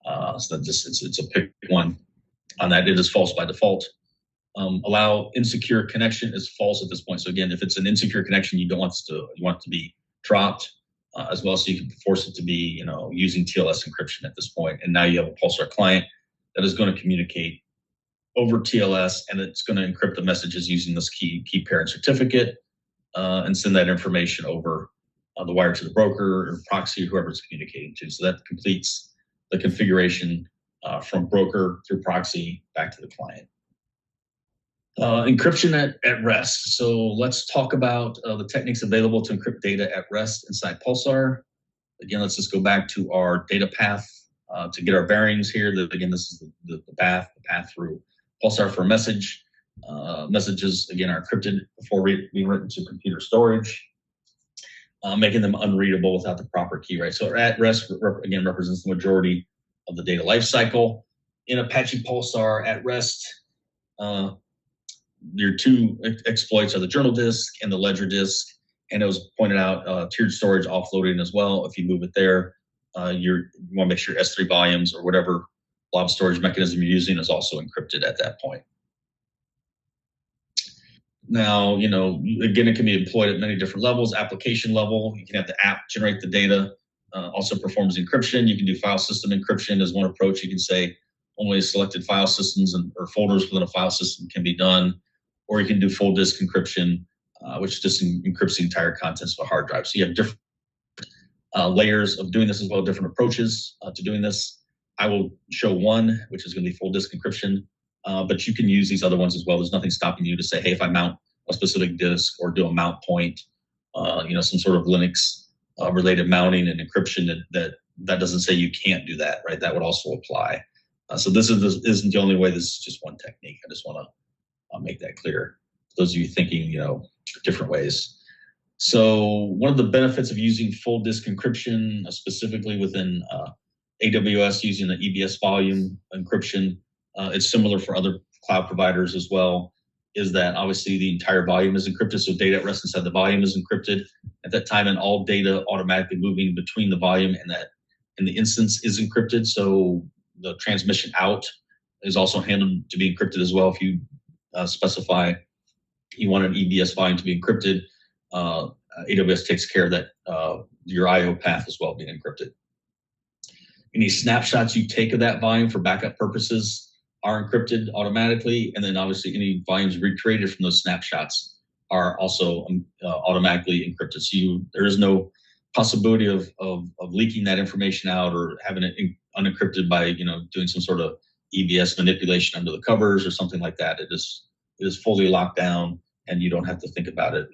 So that it's a pick one on that. It is false by default. Allow insecure connection is false at this point. So again, if it's an insecure connection, you want it to be dropped as well. So you can force it to be, using TLS encryption at this point. And now you have a Pulsar client that is going to communicate over TLS, and it's going to encrypt the messages using this key parent certificate and send that information over the wire to the broker or proxy, whoever it's communicating to. So that completes the configuration from broker through proxy back to the client. Encryption at rest. So let's talk about the techniques available to encrypt data at rest inside Pulsar. Again, let's just go back to our data path to get our bearings here. Again, this is the path through Pulsar for a message. Messages, again, are encrypted before being written to computer storage, making them unreadable without the proper key, right? So at rest, again, represents the majority of the data lifecycle. In Apache Pulsar at rest, your two exploits are the journal disk and the ledger disk. And it was pointed out, tiered storage offloading as well. If you move it there, you want to make sure S3 volumes or whatever blob storage mechanism you're using is also encrypted at that point. Now, again, it can be employed at many different levels. Application level, you can have the app generate the data, also performs encryption. You can do file system encryption as one approach. You can say only selected file systems or folders within a file system can be done, or you can do full disk encryption, which just encrypts the entire contents of a hard drive. So you have different layers of doing this as well, different approaches to doing this. I will show one, which is going to be full disk encryption, but you can use these other ones as well. There's nothing stopping you to say, hey, if I mount a specific disk or do a mount point, some sort of Linux related mounting and encryption, that doesn't say you can't do that, right? That would also apply. So this isn't the only way. This is just one technique. I just want to make that clear. Those of you thinking, different ways. So one of the benefits of using full disk encryption, specifically within AWS using the EBS volume encryption, it's similar for other cloud providers as well, is that obviously the entire volume is encrypted. So data at rest inside the volume is encrypted at that time, and all data automatically moving between the volume and the instance is encrypted. So the transmission out is also handled to be encrypted as well. If you specify you want an EBS volume to be encrypted, AWS takes care of that, your IO path as well being encrypted. Any snapshots you take of that volume for backup purposes are encrypted automatically, and then obviously any volumes recreated from those snapshots are also automatically encrypted. So there is no possibility of leaking that information out or having it unencrypted by doing some sort of EBS manipulation under the covers or something like that. It is fully locked down, and you don't have to think about it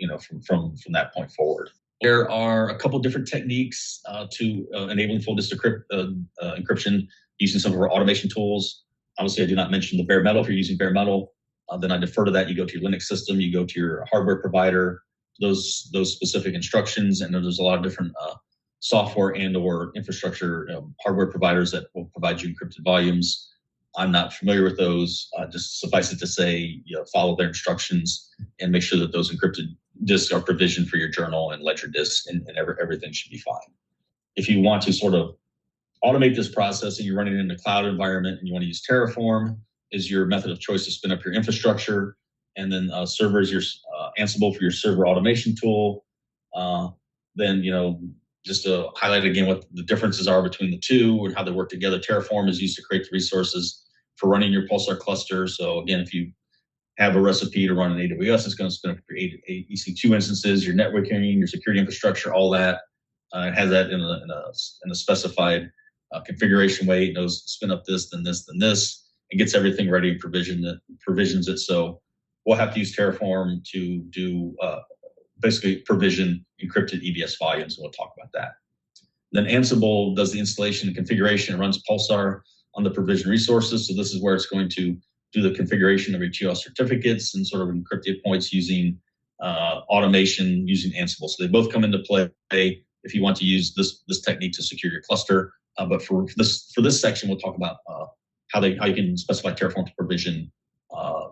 from that point forward. There are a couple different techniques to enabling full disk encryption using some of our automation tools. Obviously, I do not mention the bare metal. If you're using bare metal, then I defer to that. You go to your Linux system, you go to your hardware provider, those specific instructions, and there's a lot of different software and or infrastructure hardware providers that will provide you encrypted volumes. I'm not familiar with those. Just suffice it to say, follow their instructions and make sure that those encrypted disks are provisioned for your journal and ledger disks, and everything should be fine. If you want to sort of automate this process and you're running in a cloud environment and you want to use Terraform is your method of choice to spin up your infrastructure, and then server is your Ansible for your server automation tool. Then, just to highlight again what the differences are between the two and how they work together. Terraform is used to create the resources for running your Pulsar cluster. So again, if you have a recipe to run an AWS, it's going to spin up your EC2 instances, your networking, your security infrastructure, all that. It has that in a specified configuration way. It knows spin up this, then this, then this. It gets everything ready and provisions it. So we'll have to use Terraform to do basically provision encrypted EBS volumes, and we'll talk about that. Then Ansible does the installation and configuration and runs Pulsar on the provision resources. So this is where it's going to do the configuration of your TLS certificates and sort of encrypted points using automation using Ansible. So they both come into play if you want to use this technique to secure your cluster. But for this section, we'll talk about how you can specify Terraform to provision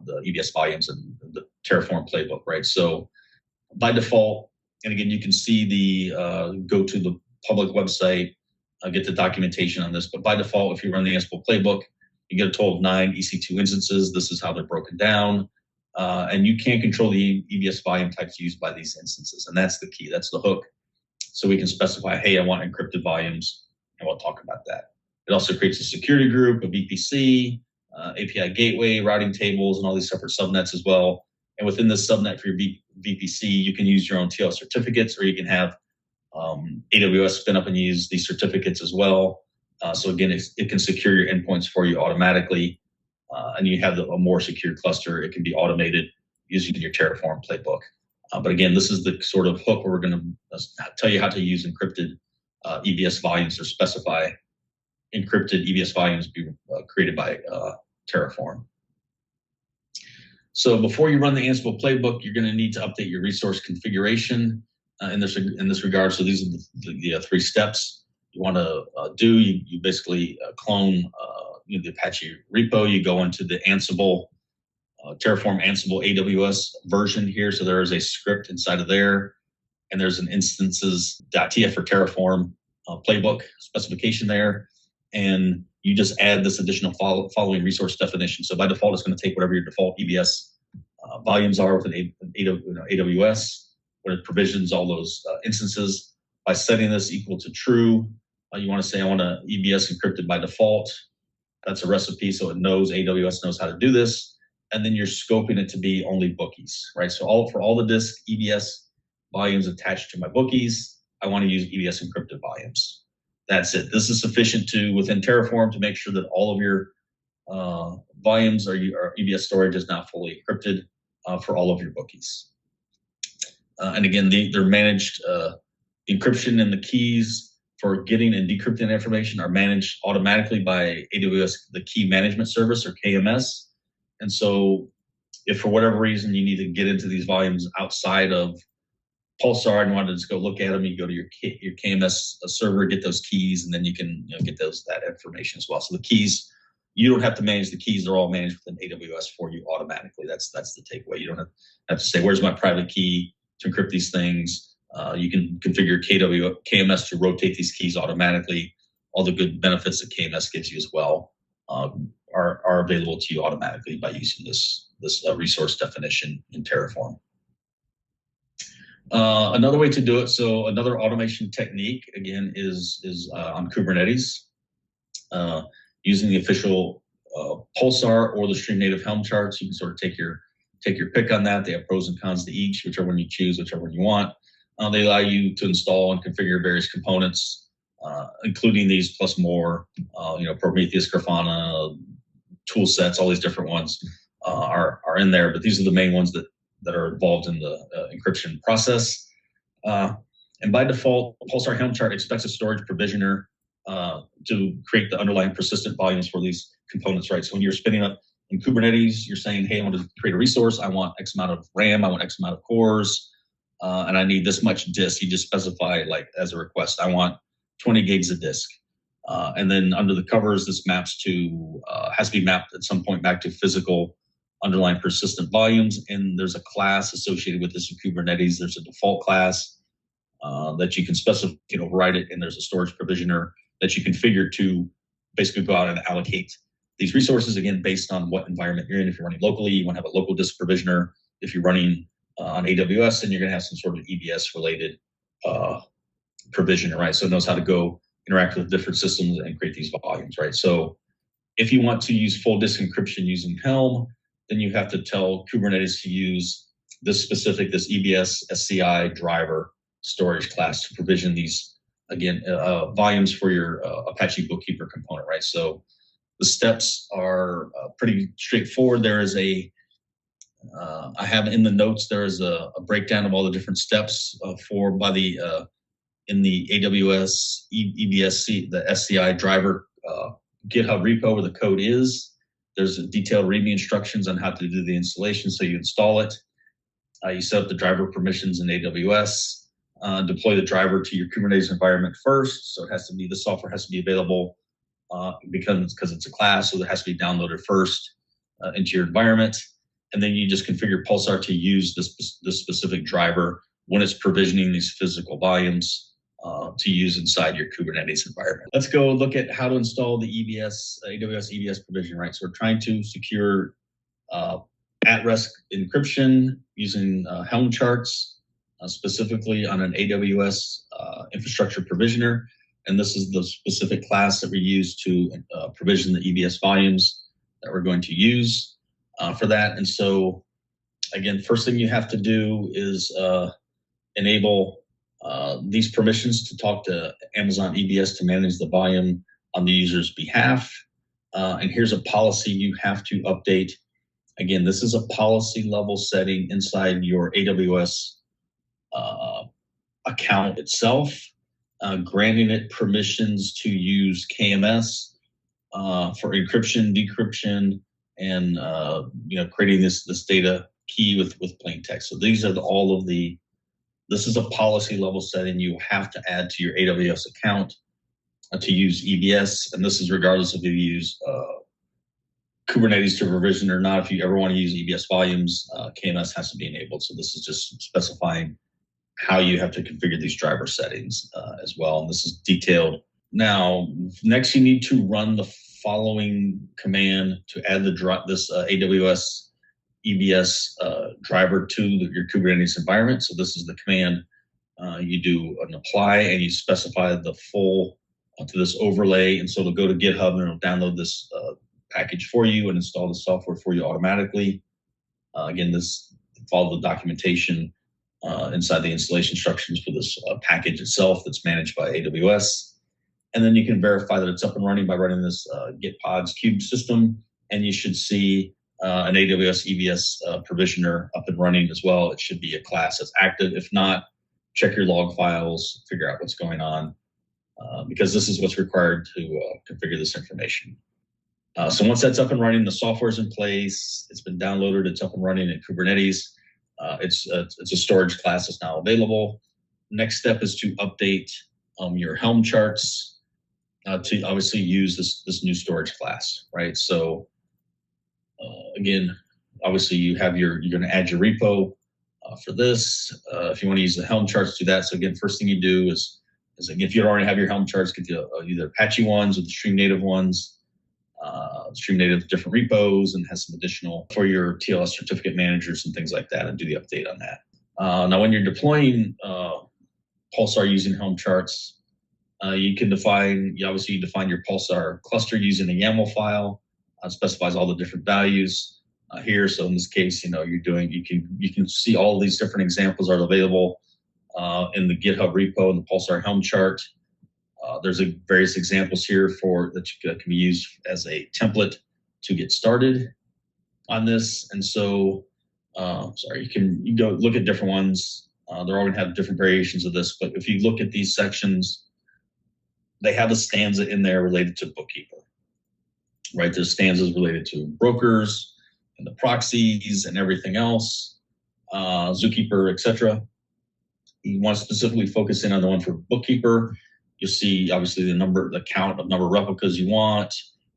the EBS volumes and the Terraform playbook, right? So by default, and again, you can see the go to the public website, get the documentation on this. But by default, if you run the Ansible playbook, you get a total of 9 EC2 instances. This is how they're broken down. And you can control the EBS volume types used by these instances. And that's the key. That's the hook. So we can specify, hey, I want encrypted volumes, and we'll talk about that. It also creates a security group, a VPC, API gateway, routing tables, and all these separate subnets as well. And within this subnet for your VPC, you can use your own TL certificates, or you can have AWS spin up and use these certificates as well. So again, it can secure your endpoints for you automatically. And you have a more secure cluster. It can be automated using your Terraform playbook. But again, this is the sort of hook where we're going to tell you how to use encrypted EBS volumes, or specify encrypted EBS volumes be created by Terraform. So before you run the Ansible playbook, you're going to need to update your resource configuration in this regard. So these are the 3 steps you want to do. You basically clone the Apache repo. You go into the Ansible Terraform Ansible AWS version here. So there is a script inside of there, and there's an instances.tf for Terraform playbook specification there. And you just add this additional following resource definition. So by default, it's going to take whatever your default EBS volumes are within AWS, where it provisions all those instances. By setting this equal to true, you want to say, I want a EBS encrypted by default. That's a recipe, so it knows, AWS knows how to do this. And then you're scoping it to be only bookies, right? So for all the disk EBS volumes attached to my bookies, I want to use EBS encrypted volumes. That's it. This is sufficient within Terraform to make sure that all of your volumes or EBS storage is now fully encrypted for all of your bookies. And again, they're managed. Encryption and the keys for getting and decrypting information are managed automatically by AWS, the Key Management Service, or KMS. And so if for whatever reason you need to get into these volumes outside of Pulsar and you want to just go look at them, you go to your KMS server, get those keys, and then you can get that information as well. So the keys, you don't have to manage the keys; they're all managed within AWS for you automatically. That's the takeaway. You don't have to say, "Where's my private key to encrypt these things?" You can configure KMS to rotate these keys automatically. All the good benefits that KMS gives you as well are available to you automatically by using this resource definition in Terraform. Another way to do it, so another automation technique, again, is on Kubernetes. Using the official Pulsar or the StreamNative Helm charts, you can sort of take your pick on that. They have pros and cons to each, whichever one you choose, whichever one you want. They allow you to install and configure various components, including these plus more. Prometheus, Grafana, tool sets, all these different ones are in there, but these are the main ones that are involved in the encryption process. And by default, Pulsar Helm chart expects a storage provisioner to create the underlying persistent volumes for these components, right? So when you're spinning up in Kubernetes, you're saying, hey, I want to create a resource. I want X amount of RAM. I want X amount of cores. And I need this much disk. You just specify, like, as a request, I want 20 gigs of disk. And then under the covers, this has to be mapped at some point back to physical underlying persistent volumes. And there's a class associated with this in Kubernetes. There's a default class that you can specify, override it. And there's a storage provisioner that you configure to basically go out and allocate these resources, again, based on what environment you're in. If you're running locally, you want to have a local disk provisioner. If you're running on AWS, then you're going to have some sort of EBS related provisioner, right? So it knows how to go interact with different systems and create these volumes, right? So if you want to use full disk encryption using Helm, then you have to tell Kubernetes to use this EBS SCI driver storage class to provision these, again, volumes for your Apache BookKeeper component, right? So the steps are pretty straightforward. There is I have in the notes, there is a breakdown of all the different steps in the AWS EBS, the SCI driver GitHub repo where the code is. There's a detailed README instructions on how to do the installation. So you install it. You set up the driver permissions in AWS. Deploy the driver to your Kubernetes environment first. So the software has to be available because it's a class, so it has to be downloaded first into your environment. And then you just configure Pulsar to use this specific driver when it's provisioning these physical volumes to use inside your Kubernetes environment. Let's go look at how to install the AWS EBS provision, right? So we're trying to secure at-rest encryption using Helm charts, specifically on an AWS infrastructure provisioner. And this is the specific class that we use to provision the EBS volumes that we're going to use for that. And so, again, first thing you have to do is enable these permissions to talk to Amazon EBS to manage the volume on the user's behalf. And here's a policy you have to update. Again, this is a policy level setting inside your AWS account itself, granting it permissions to use KMS for encryption, decryption, and creating this data key with plain text. So these are this is a policy level setting you have to add to your AWS account to use EBS, and this is regardless if you use Kubernetes to provision or not. If you ever want to use EBS volumes, KMS has to be enabled. So this is just specifying how you have to configure these driver settings as well, and this is detailed. Now, next you need to run the following command to add this AWS EBS driver to your Kubernetes environment. So this is the command. You do an apply and you specify the full to this overlay. And so it'll go to GitHub and it'll download this package for you and install the software for you automatically. Again, follow the documentation inside the installation instructions for this package itself that's managed by AWS. And then you can verify that it's up and running by running this Git pods kube system. And you should see an AWS EBS provisioner up and running as well. It should be a class that's active. If not, check your log files, figure out what's going on, because this is what's required to configure this information. So once that's up and running, the software is in place, it's been downloaded, it's up and running in Kubernetes. It's a storage class that's now available. Next step is to update your Helm charts to obviously use this new storage class, right? So again, obviously you're going to add your repo for this. If you want to use the Helm charts, do that. So again, first thing you do is again, if you already have your Helm charts, get the either Apache ones or the StreamNative ones. StreamNative different repos and has some additional for your TLS certificate managers and things like that, and do the update on that. Now, when you're deploying Pulsar using Helm charts, you define your Pulsar cluster using a YAML file. Specifies all the different values here. So in this case, you can see all of these different examples are available in the GitHub repo and the Pulsar Helm chart. There's various examples here that can be used as a template to get started on this. And so, you can go look at different ones. They're all going to have different variations of this. But if you look at these sections, they have a stanza in there related to BookKeeper, right? There's stanzas related to brokers and the proxies and everything else, Zookeeper, etc. You want to specifically focus in on the one for BookKeeper. You'll see obviously the count of number of replicas you want,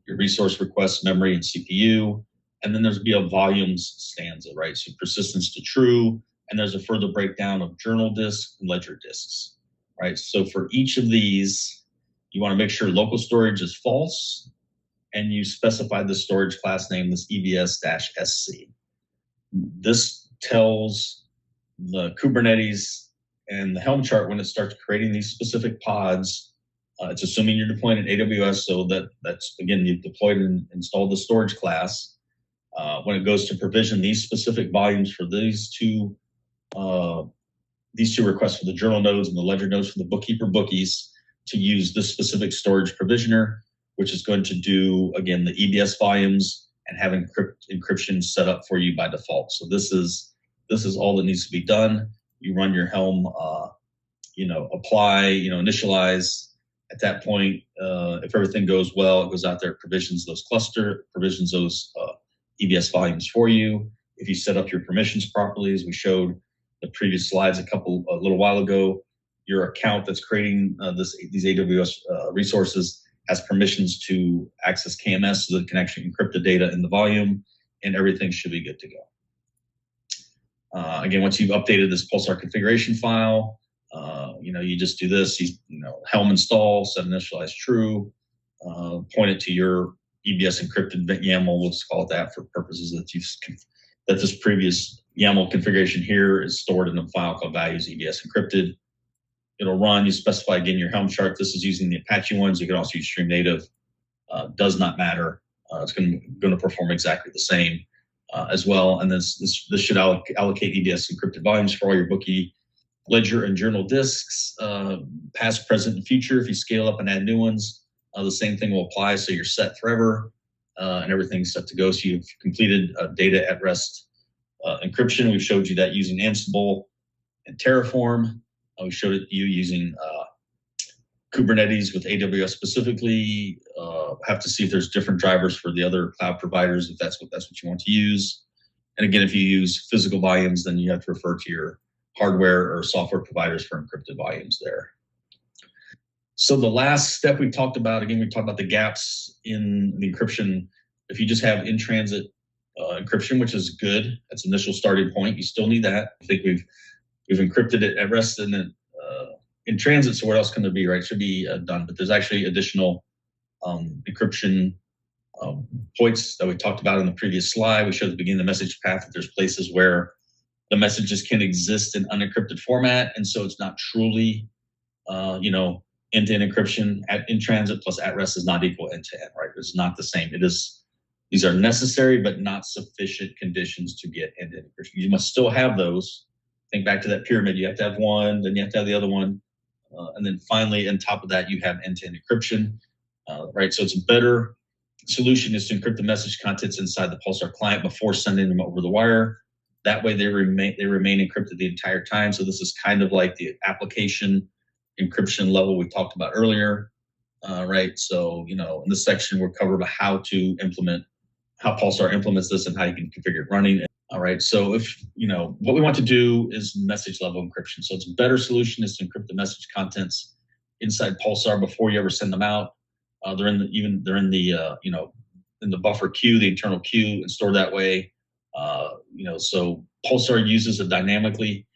your resource requests, memory, and CPU. And then there's be a volumes stanza, right? So persistence to true. And there's a further breakdown of journal disks and ledger disks, right? So for each of these, you want to make sure local storage is false, and you specify the storage class name, this EBS-SC. This tells the Kubernetes and the Helm chart when it starts creating these specific pods. It's assuming you're deploying in AWS, so that's again, you've deployed and installed the storage class. When it goes to provision these specific volumes for these two requests for the journal nodes and the ledger nodes for the BookKeeper bookies, to use this specific storage provisioner, which is going to do, again, the EBS volumes and have encryption set up for you by default. So this is all that needs to be done. You run your Helm, apply, initialize. At that point, if everything goes well, it goes out there, provisions those EBS volumes for you. If you set up your permissions properly, as we showed the previous slides a little while ago, your account that's creating these AWS resources has permissions to access KMS so that it can actually encrypt the data in the volume, and everything should be good to go. Again, once you've updated this Pulsar configuration file, you just do this, Helm install, set initialize true, point it to your EBS encrypted YAML, let's call it that for purposes that this previous YAML configuration here is stored in a file called values EBS encrypted. It'll run, you specify again your Helm chart. This is using the Apache ones. You can also use StreamNative. Does not matter. It's going to perform exactly the same as well. And this should allocate EBS encrypted volumes for all your bookie, ledger, and journal disks, past, present, and future. If you scale up and add new ones, the same thing will apply. So you're set forever and everything's set to go. So you've completed data at rest encryption. We've showed you that using Ansible and Terraform. We showed it to you using Kubernetes with AWS specifically. Have to see if there's different drivers for the other cloud providers, if that's what you want to use. And again, if you use physical volumes, then you have to refer to your hardware or software providers for encrypted volumes there. So the last step we talked about, again, we talked about the gaps in the encryption. If you just have in-transit encryption, which is good, that's initial starting point. You still need that. I think we've encrypted it at rest and then in transit. So where else can it be, right? It should be done, but there's actually additional encryption points that we talked about in the previous slide. We showed at the beginning of the message path that there's places where the messages can exist in unencrypted format, and so it's not truly, end-to-end encryption. In transit plus at rest is not equal end-to-end, right? It's not the same. These are necessary but not sufficient conditions to get end-to-end encryption. You must still have those. Think back to that pyramid. You have to have one, then you have to have the other one, and then finally, on top of that, you have end-to-end encryption, right? So it's a better solution is to encrypt the message contents inside the Pulsar client before sending them over the wire. That way, they remain encrypted the entire time. So this is kind of like the application encryption level we talked about earlier, right? So in this section, we'll cover about how Pulsar implements this and how you can configure it running. All right. So what we want to do is message level encryption. So it's a better solution is to encrypt the message contents inside Pulsar before you ever send them out. They're in the buffer queue, the internal queue, and stored that way. So Pulsar uses a dynamically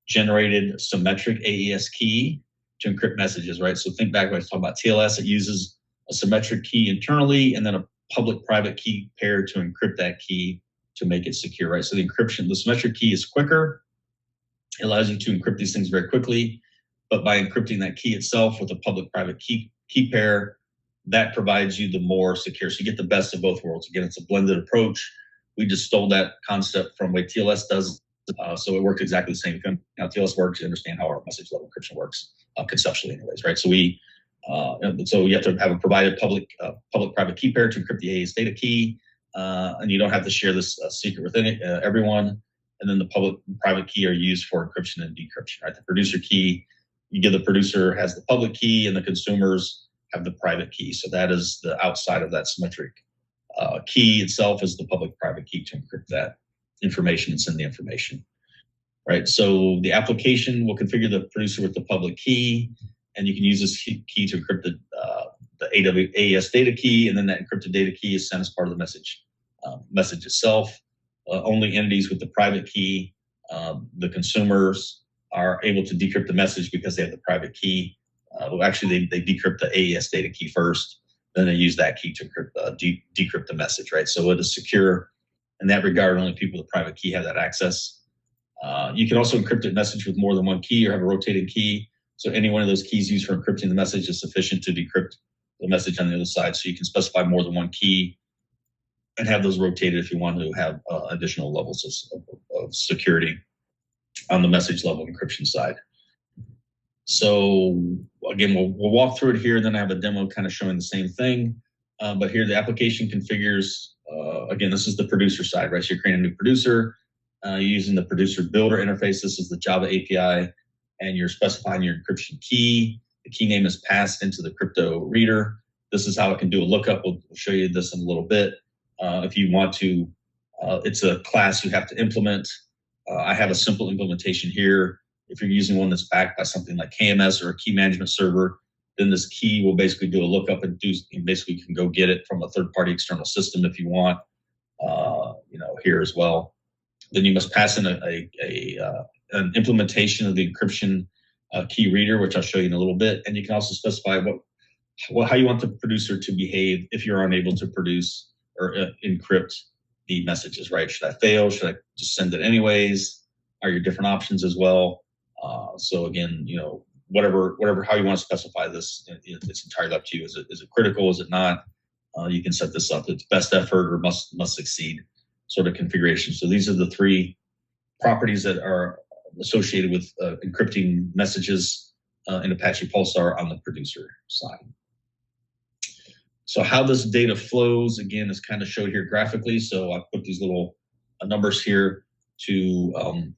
generated symmetric AES key to encrypt messages, right? So think back when I was talking about TLS, it uses a symmetric key internally and then a public-private key pair to encrypt that key to make it secure, right? So the symmetric key is quicker. It allows you to encrypt these things very quickly, but by encrypting that key itself with a public-private key pair, that provides you the more secure. So you get the best of both worlds. Again, it's a blended approach. We just stole that concept from the way TLS does. So it worked exactly the same. Now TLS works, you understand how our message level encryption works conceptually anyways, right? So so you have to have a provided public-private key pair to encrypt the AES data key. And you don't have to share this secret with everyone. And then the public-private key are used for encryption and decryption, right? The producer key, the producer has the public key and the consumers have the private key. So that is the outside of that symmetric key itself is the public-private key to encrypt that information and send the information, right? So the application will configure the producer with the public key, and you can use this key to encrypt the AES data key, and then that encrypted data key is sent as part of the message itself. Only entities with the private key, the consumers, are able to decrypt the message because they have the private key. Actually, they decrypt the AES data key first, then they use that key to decrypt the message, right? So it is secure in that regard. Only people with the private key have that access. You can also encrypt a message with more than one key or have a rotating key. So any one of those keys used for encrypting the message is sufficient to decrypt the message on the other side. So you can specify more than one key and have those rotated if you want to have additional levels of security on the message level encryption side. So again, we'll walk through it here, then I have a demo kind of showing the same thing. But here the application configures, again, this is the producer side, right? So you're creating a new producer, using the producer builder interface. This is the Java API, and you're specifying your encryption key. The key name is passed into the crypto reader. This is how it can do a lookup. We'll show you this in a little bit. If you want to, it's a class you have to implement. I have a simple implementation here. If you're using one that's backed by something like KMS or a key management server, then this key will basically do a lookup and basically you can go get it from a third-party external system if you want, here as well. Then you must pass in an implementation of the encryption key reader, which I'll show you in a little bit. And you can also specify how you want the producer to behave if you're unable to produce or encrypt the messages, right? Should I fail? Should I just send it anyways? Are your different options as well? So again, whatever, how you want to specify this, it's entirely up to you. Is it critical? Is it not? You can set this up. It's best effort or must succeed sort of configuration. So these are the three properties that are associated with encrypting messages in Apache Pulsar on the producer side. So how this data flows, again, is kind of showed here graphically. So I put these little numbers here to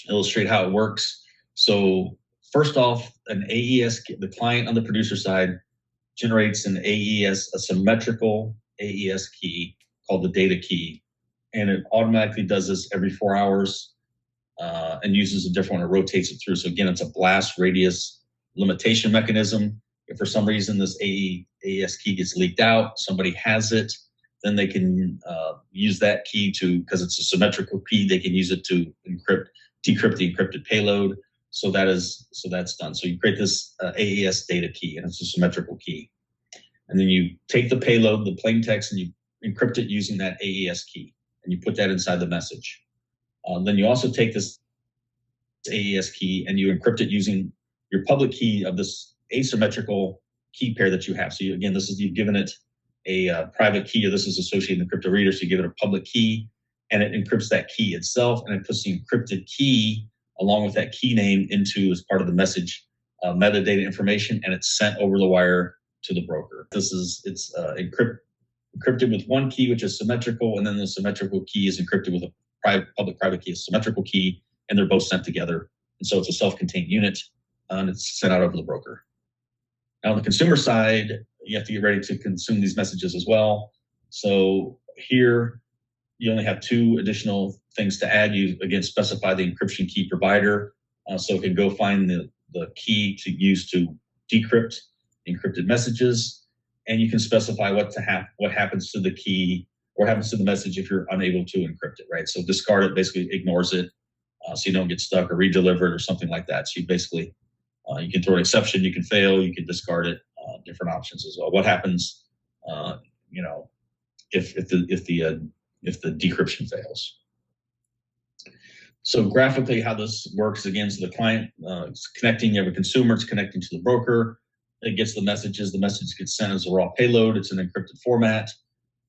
illustrate how it works. So first off, an AES, the client on the producer side generates an AES, a symmetrical AES key called the data key. And it automatically does this every 4 hours and uses a different one. It rotates it through. So again, it's a blast radius limitation mechanism. If for some reason this AES key gets leaked out, somebody has it, then they can use that key because it's a symmetrical key, they can use it to decrypt the encrypted payload. So that's done. So you create this AES data key, and it's a symmetrical key. And then you take the payload, the plain text, and you encrypt it using that AES key, and you put that inside the message. Then you also take this AES key and you encrypt it using your public key of this asymmetrical key pair that you have. So again, you've given it a private key, or this is associated in the crypto reader. So you give it a public key, and it encrypts that key itself, and it puts the encrypted key along with that key name into as part of the message metadata information, and it's sent over the wire to the broker. It's encrypted with one key, which is symmetrical, and then the symmetrical key is encrypted with a public-private key, a symmetrical key, and they're both sent together. And so it's a self-contained unit, and it's sent out over the broker. Now on the consumer side, you have to get ready to consume these messages as well. So here, you only have two additional things to add. You, again, specify the encryption key provider. So it can go find the key to use to decrypt encrypted messages. And you can specify what happens to the key, or happens to the message if you're unable to encrypt it, right? So discard it, basically ignores it, so you don't get stuck or redelivered or something like that. So you basically, you can throw an exception, you can fail, you can discard it, different options as well. What happens, if the decryption fails? So graphically, how this works, again, so the client is connecting, you have a consumer, it's connecting to the broker, it gets the messages, the message gets sent as a raw payload, it's an encrypted format,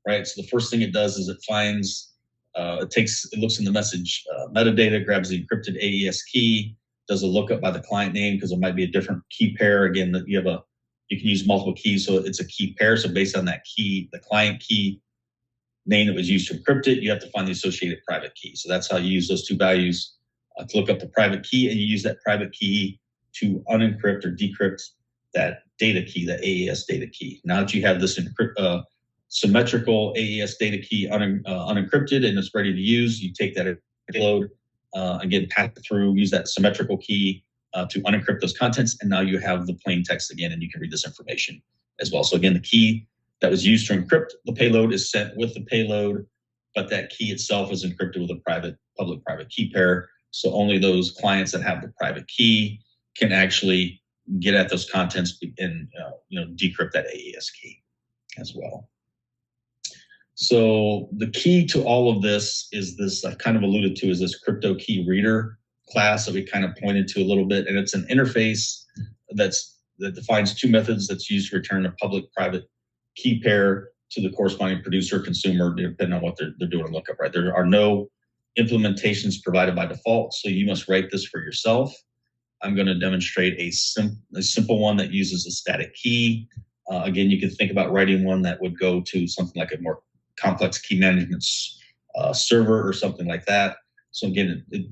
right? So the first thing it does is it finds, it looks in the message metadata, grabs the encrypted AES key, does a lookup by the client name, because it might be a different key pair. Again, you can use multiple keys, so it's a key pair. So based on that key, the client key name that was used to encrypt it, you have to find the associated private key. So that's how you use those two values to look up the private key, and you use that private key to unencrypt or decrypt that data key, the AES data key. Now that you have this symmetrical AES data key unencrypted and it's ready to use, you take that payload, again, pass it through, use that symmetrical key to unencrypt those contents, and now you have the plain text again, and you can read this information as well. So again, the key that was used to encrypt the payload is sent with the payload, but that key itself is encrypted with a public-private key pair. So only those clients that have the private key can actually get at those contents and decrypt that AES key as well. So the key to all of this is this, I've kind of alluded to, is this crypto key reader class that we kind of pointed to a little bit, and it's an interface that defines two methods that's used to return a public-private key pair to the corresponding producer consumer, depending on what they're doing a lookup, right? There are no implementations provided by default, so you must write this for yourself. I'm going to demonstrate a simple one that uses a static key. Again, you can think about writing one that would go to something like a more complex key management server or something like that. So again, it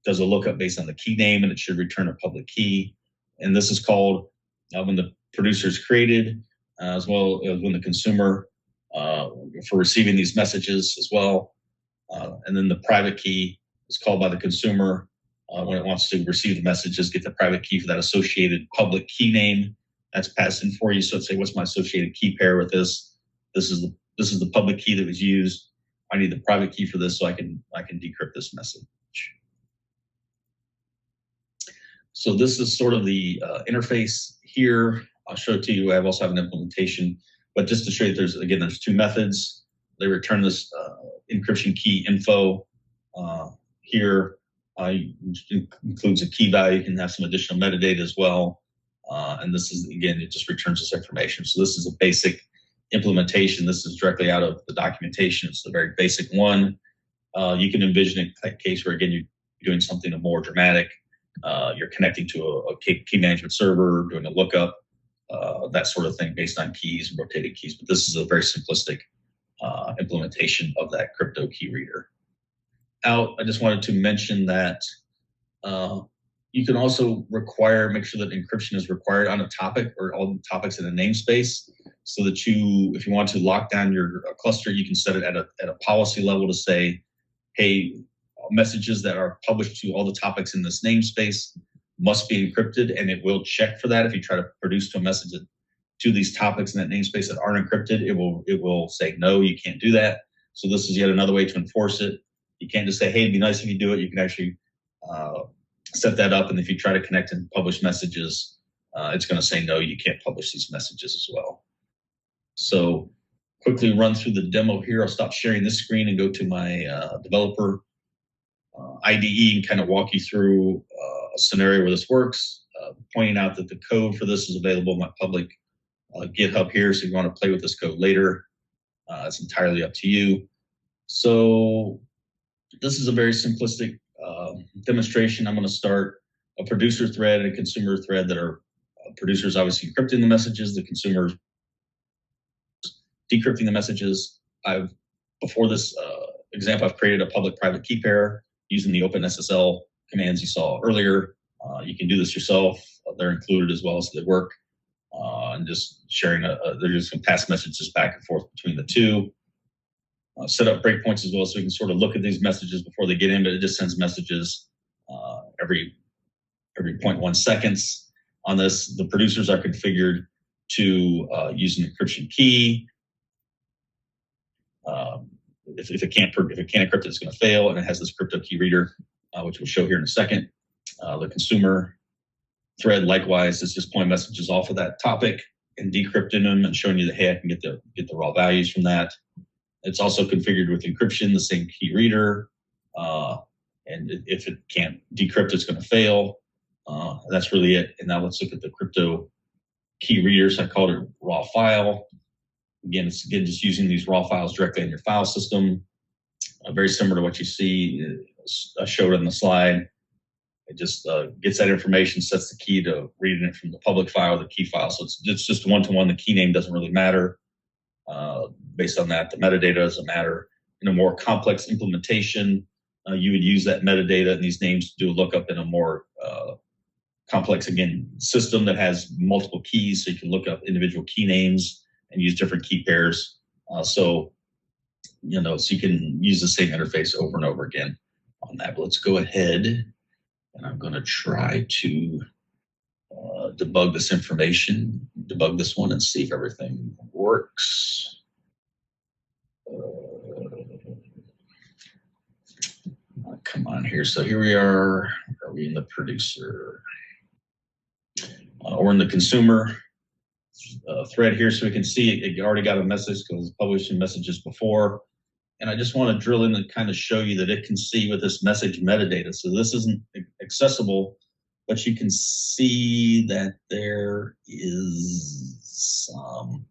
does a lookup based on the key name, and it should return a public key. And this is called when the producer is created, as well as when the consumer for receiving these messages as well. And then the private key is called by the consumer when it wants to receive the messages, get the private key for that associated public key name, That's passed in for you. So let's say, what's my associated key pair with this? This is the public key that was used. I need the private key for this, so I can decrypt this message. So this is sort of the interface here. I'll show it to you. I also have an implementation, but just to show you, there's two methods. They return this encryption key info here. Includes a key value. You can have some additional metadata as well. And this is, again, it just returns this information. So this is a basic implementation. This is directly out of the documentation. It's the very basic one. You can envision a case where, again, you're doing something more dramatic. You're connecting to a key management server, doing a lookup, that sort of thing based on keys and rotated keys. But this is a very simplistic implementation of that crypto key reader. I just wanted to mention that you can also make sure that encryption is required on a topic or all the topics in a namespace, so that if you want to lock down your cluster, you can set it at a policy level to say, hey, messages that are published to all the topics in this namespace must be encrypted, and it will check for that. If you try to produce to a message to these topics in that namespace that aren't encrypted, it will say, no, you can't do that. So this is yet another way to enforce it. You can't just say, hey, it'd be nice if you do it. You can actually set that up, and if you try to connect and publish messages, it's going to say, no, you can't publish these messages as well. So quickly run through the demo here. I'll stop sharing this screen and go to my developer IDE and kind of walk you through a scenario where this works, pointing out that the code for this is available in my public GitHub here. So if you want to play with this code later, it's entirely up to you. So this is a very simplistic demonstration. I'm going to start a producer thread and a consumer thread that are producers obviously encrypting the messages, the consumers decrypting the messages. Before this example, I've created a public-private key pair using the OpenSSL commands you saw earlier. You can do this yourself. They're included as well, so they work. And just sharing, they're just going to pass messages back and forth between the two. Set up breakpoints as well, so we can sort of look at these messages before they get in, but it just sends messages every 0.1 seconds. On this, the producers are configured to use an encryption key. If it can't encrypt it, it's going to fail, and it has this crypto key reader, which we'll show here in a second. The consumer thread, likewise, is just pulling messages off of that topic and decrypting them and showing you that, hey, I can get the raw values from that. It's also configured with encryption, the same key reader, and if it can't decrypt, it's going to fail. That's really it. And now let's look at the crypto key readers. I called it raw file. Again, it's just using these raw files directly in your file system. Very similar to what you see. I showed on the slide. It just gets that information, sets the key to reading it from the public file, the key file. So it's just one-to-one. The key name doesn't really matter. Based on that, the metadata doesn't matter. In a more complex implementation, you would use that metadata and these names to do a lookup in a more complex, again, system that has multiple keys, so you can look up individual key names and use different key pairs. So you can use the same interface over and over again on that. But let's go ahead, and I'm going to try to debug this information, debug this one, and see if everything works. Come on here. So here we are. Are we in the producer? We're in the consumer thread here, so we can see it already got a message because it's publishing messages before. And I just want to drill in and kind of show you that it can see with this message metadata. So this isn't accessible, but you can see that there is some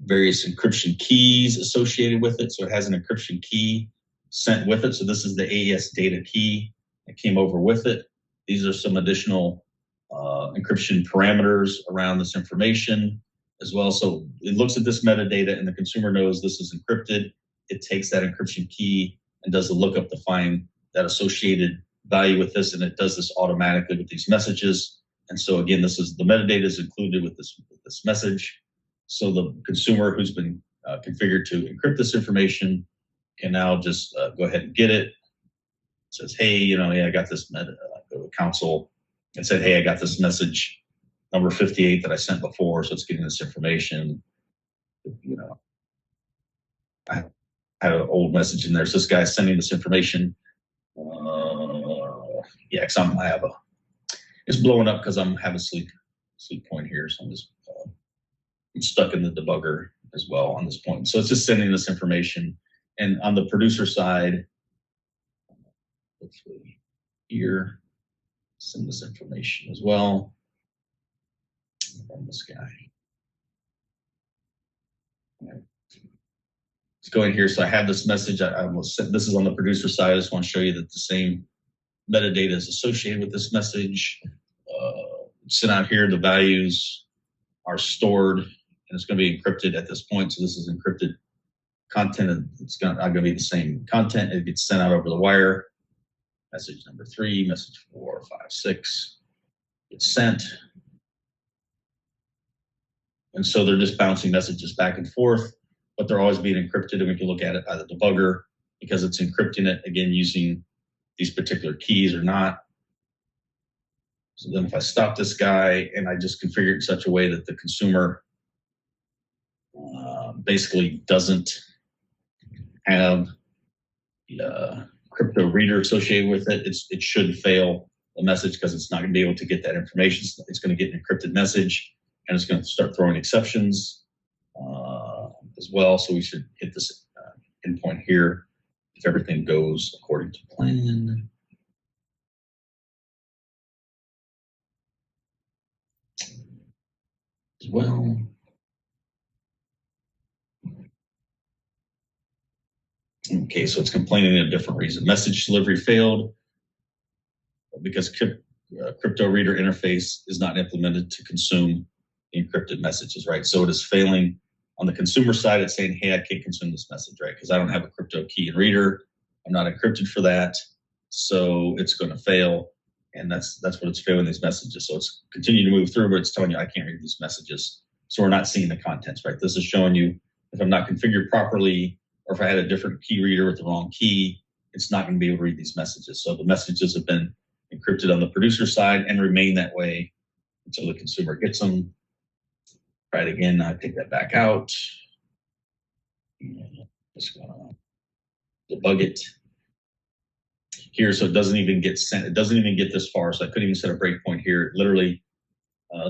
various encryption keys associated with it. So it has an encryption key sent with it. So this is the AES data key that came over with it. These are some additional encryption parameters around this information as well. So it looks at this metadata and the consumer knows this is encrypted. It takes that encryption key and does a lookup to find that associated value with this, and it does this automatically with these messages. And so again, this is the metadata is included with this message. So the consumer who's been configured to encrypt this information can now just go ahead and get it. It says, hey, I got this go to console and said, hey, I got this message number 58 that I sent before, so it's getting this information. You know, I had an old message in there. So this guy's sending this information. Yeah, because it's blowing up because I'm having sleep point here. So I'm just I'm stuck in the debugger as well on this point. So it's just sending this information. And on the producer side, hopefully here, send this information as well from this guy. Let's go in here. So I have this message. This is on the producer side. I just want to show you that the same metadata is associated with this message. Sent out here, the values are stored, and it's going to be encrypted at this point. So this is encrypted content, and it's not going to be the same content. It gets sent out over the wire. Message number 3, message 4, 5, 6 gets sent. And so they're just bouncing messages back and forth, but they're always being encrypted, and we can look at it by the debugger because it's encrypting it, again, using these particular keys or not. So then if I stop this guy and I just configure it in such a way that the consumer basically doesn't have the crypto reader associated with it, it should fail the message because it's not going to be able to get that information. It's going to get an encrypted message, and it's going to start throwing exceptions as well. So we should hit this endpoint here if everything goes according to plan. As well. Okay, so it's complaining a different reason. Message delivery failed because crypto reader interface is not implemented to consume the encrypted messages, right? So it is failing on the consumer side. It's saying, hey, I can't consume this message, right? Because I don't have a crypto key and reader. I'm not encrypted for that. So it's going to fail. And that's what it's failing these messages. So it's continuing to move through, but it's telling you I can't read these messages. So we're not seeing the contents, right? This is showing you if I'm not configured properly, or if I had a different key reader with the wrong key, it's not going to be able to read these messages. So the messages have been encrypted on the producer side and remain that way until the consumer gets them. Try it again. I take that back out. Just going to debug it here, so it doesn't even get sent. It doesn't even get this far, so I couldn't even set a breakpoint here. It literally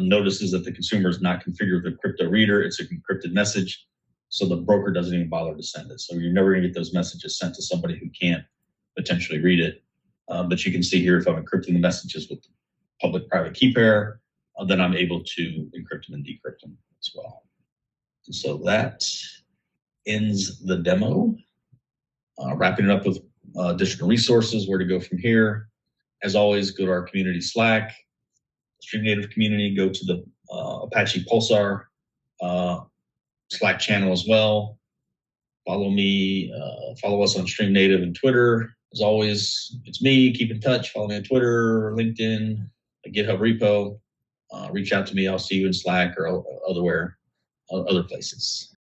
notices that the consumer is not configured with a crypto reader. It's an encrypted message, so the broker doesn't even bother to send it. So you're never going to get those messages sent to somebody who can't potentially read it. But you can see here, if I'm encrypting the messages with public-private key pair, then I'm able to encrypt them and decrypt them as well. And so that ends the demo. Wrapping it up with additional resources, where to go from here. As always, go to our community Slack, StreamNative community, go to the Apache Pulsar Slack channel as well. Follow me, follow us on StreamNative and Twitter. As always, it's me. Keep in touch. Follow me on Twitter, LinkedIn, a GitHub repo. Reach out to me. I'll see you in Slack or other places.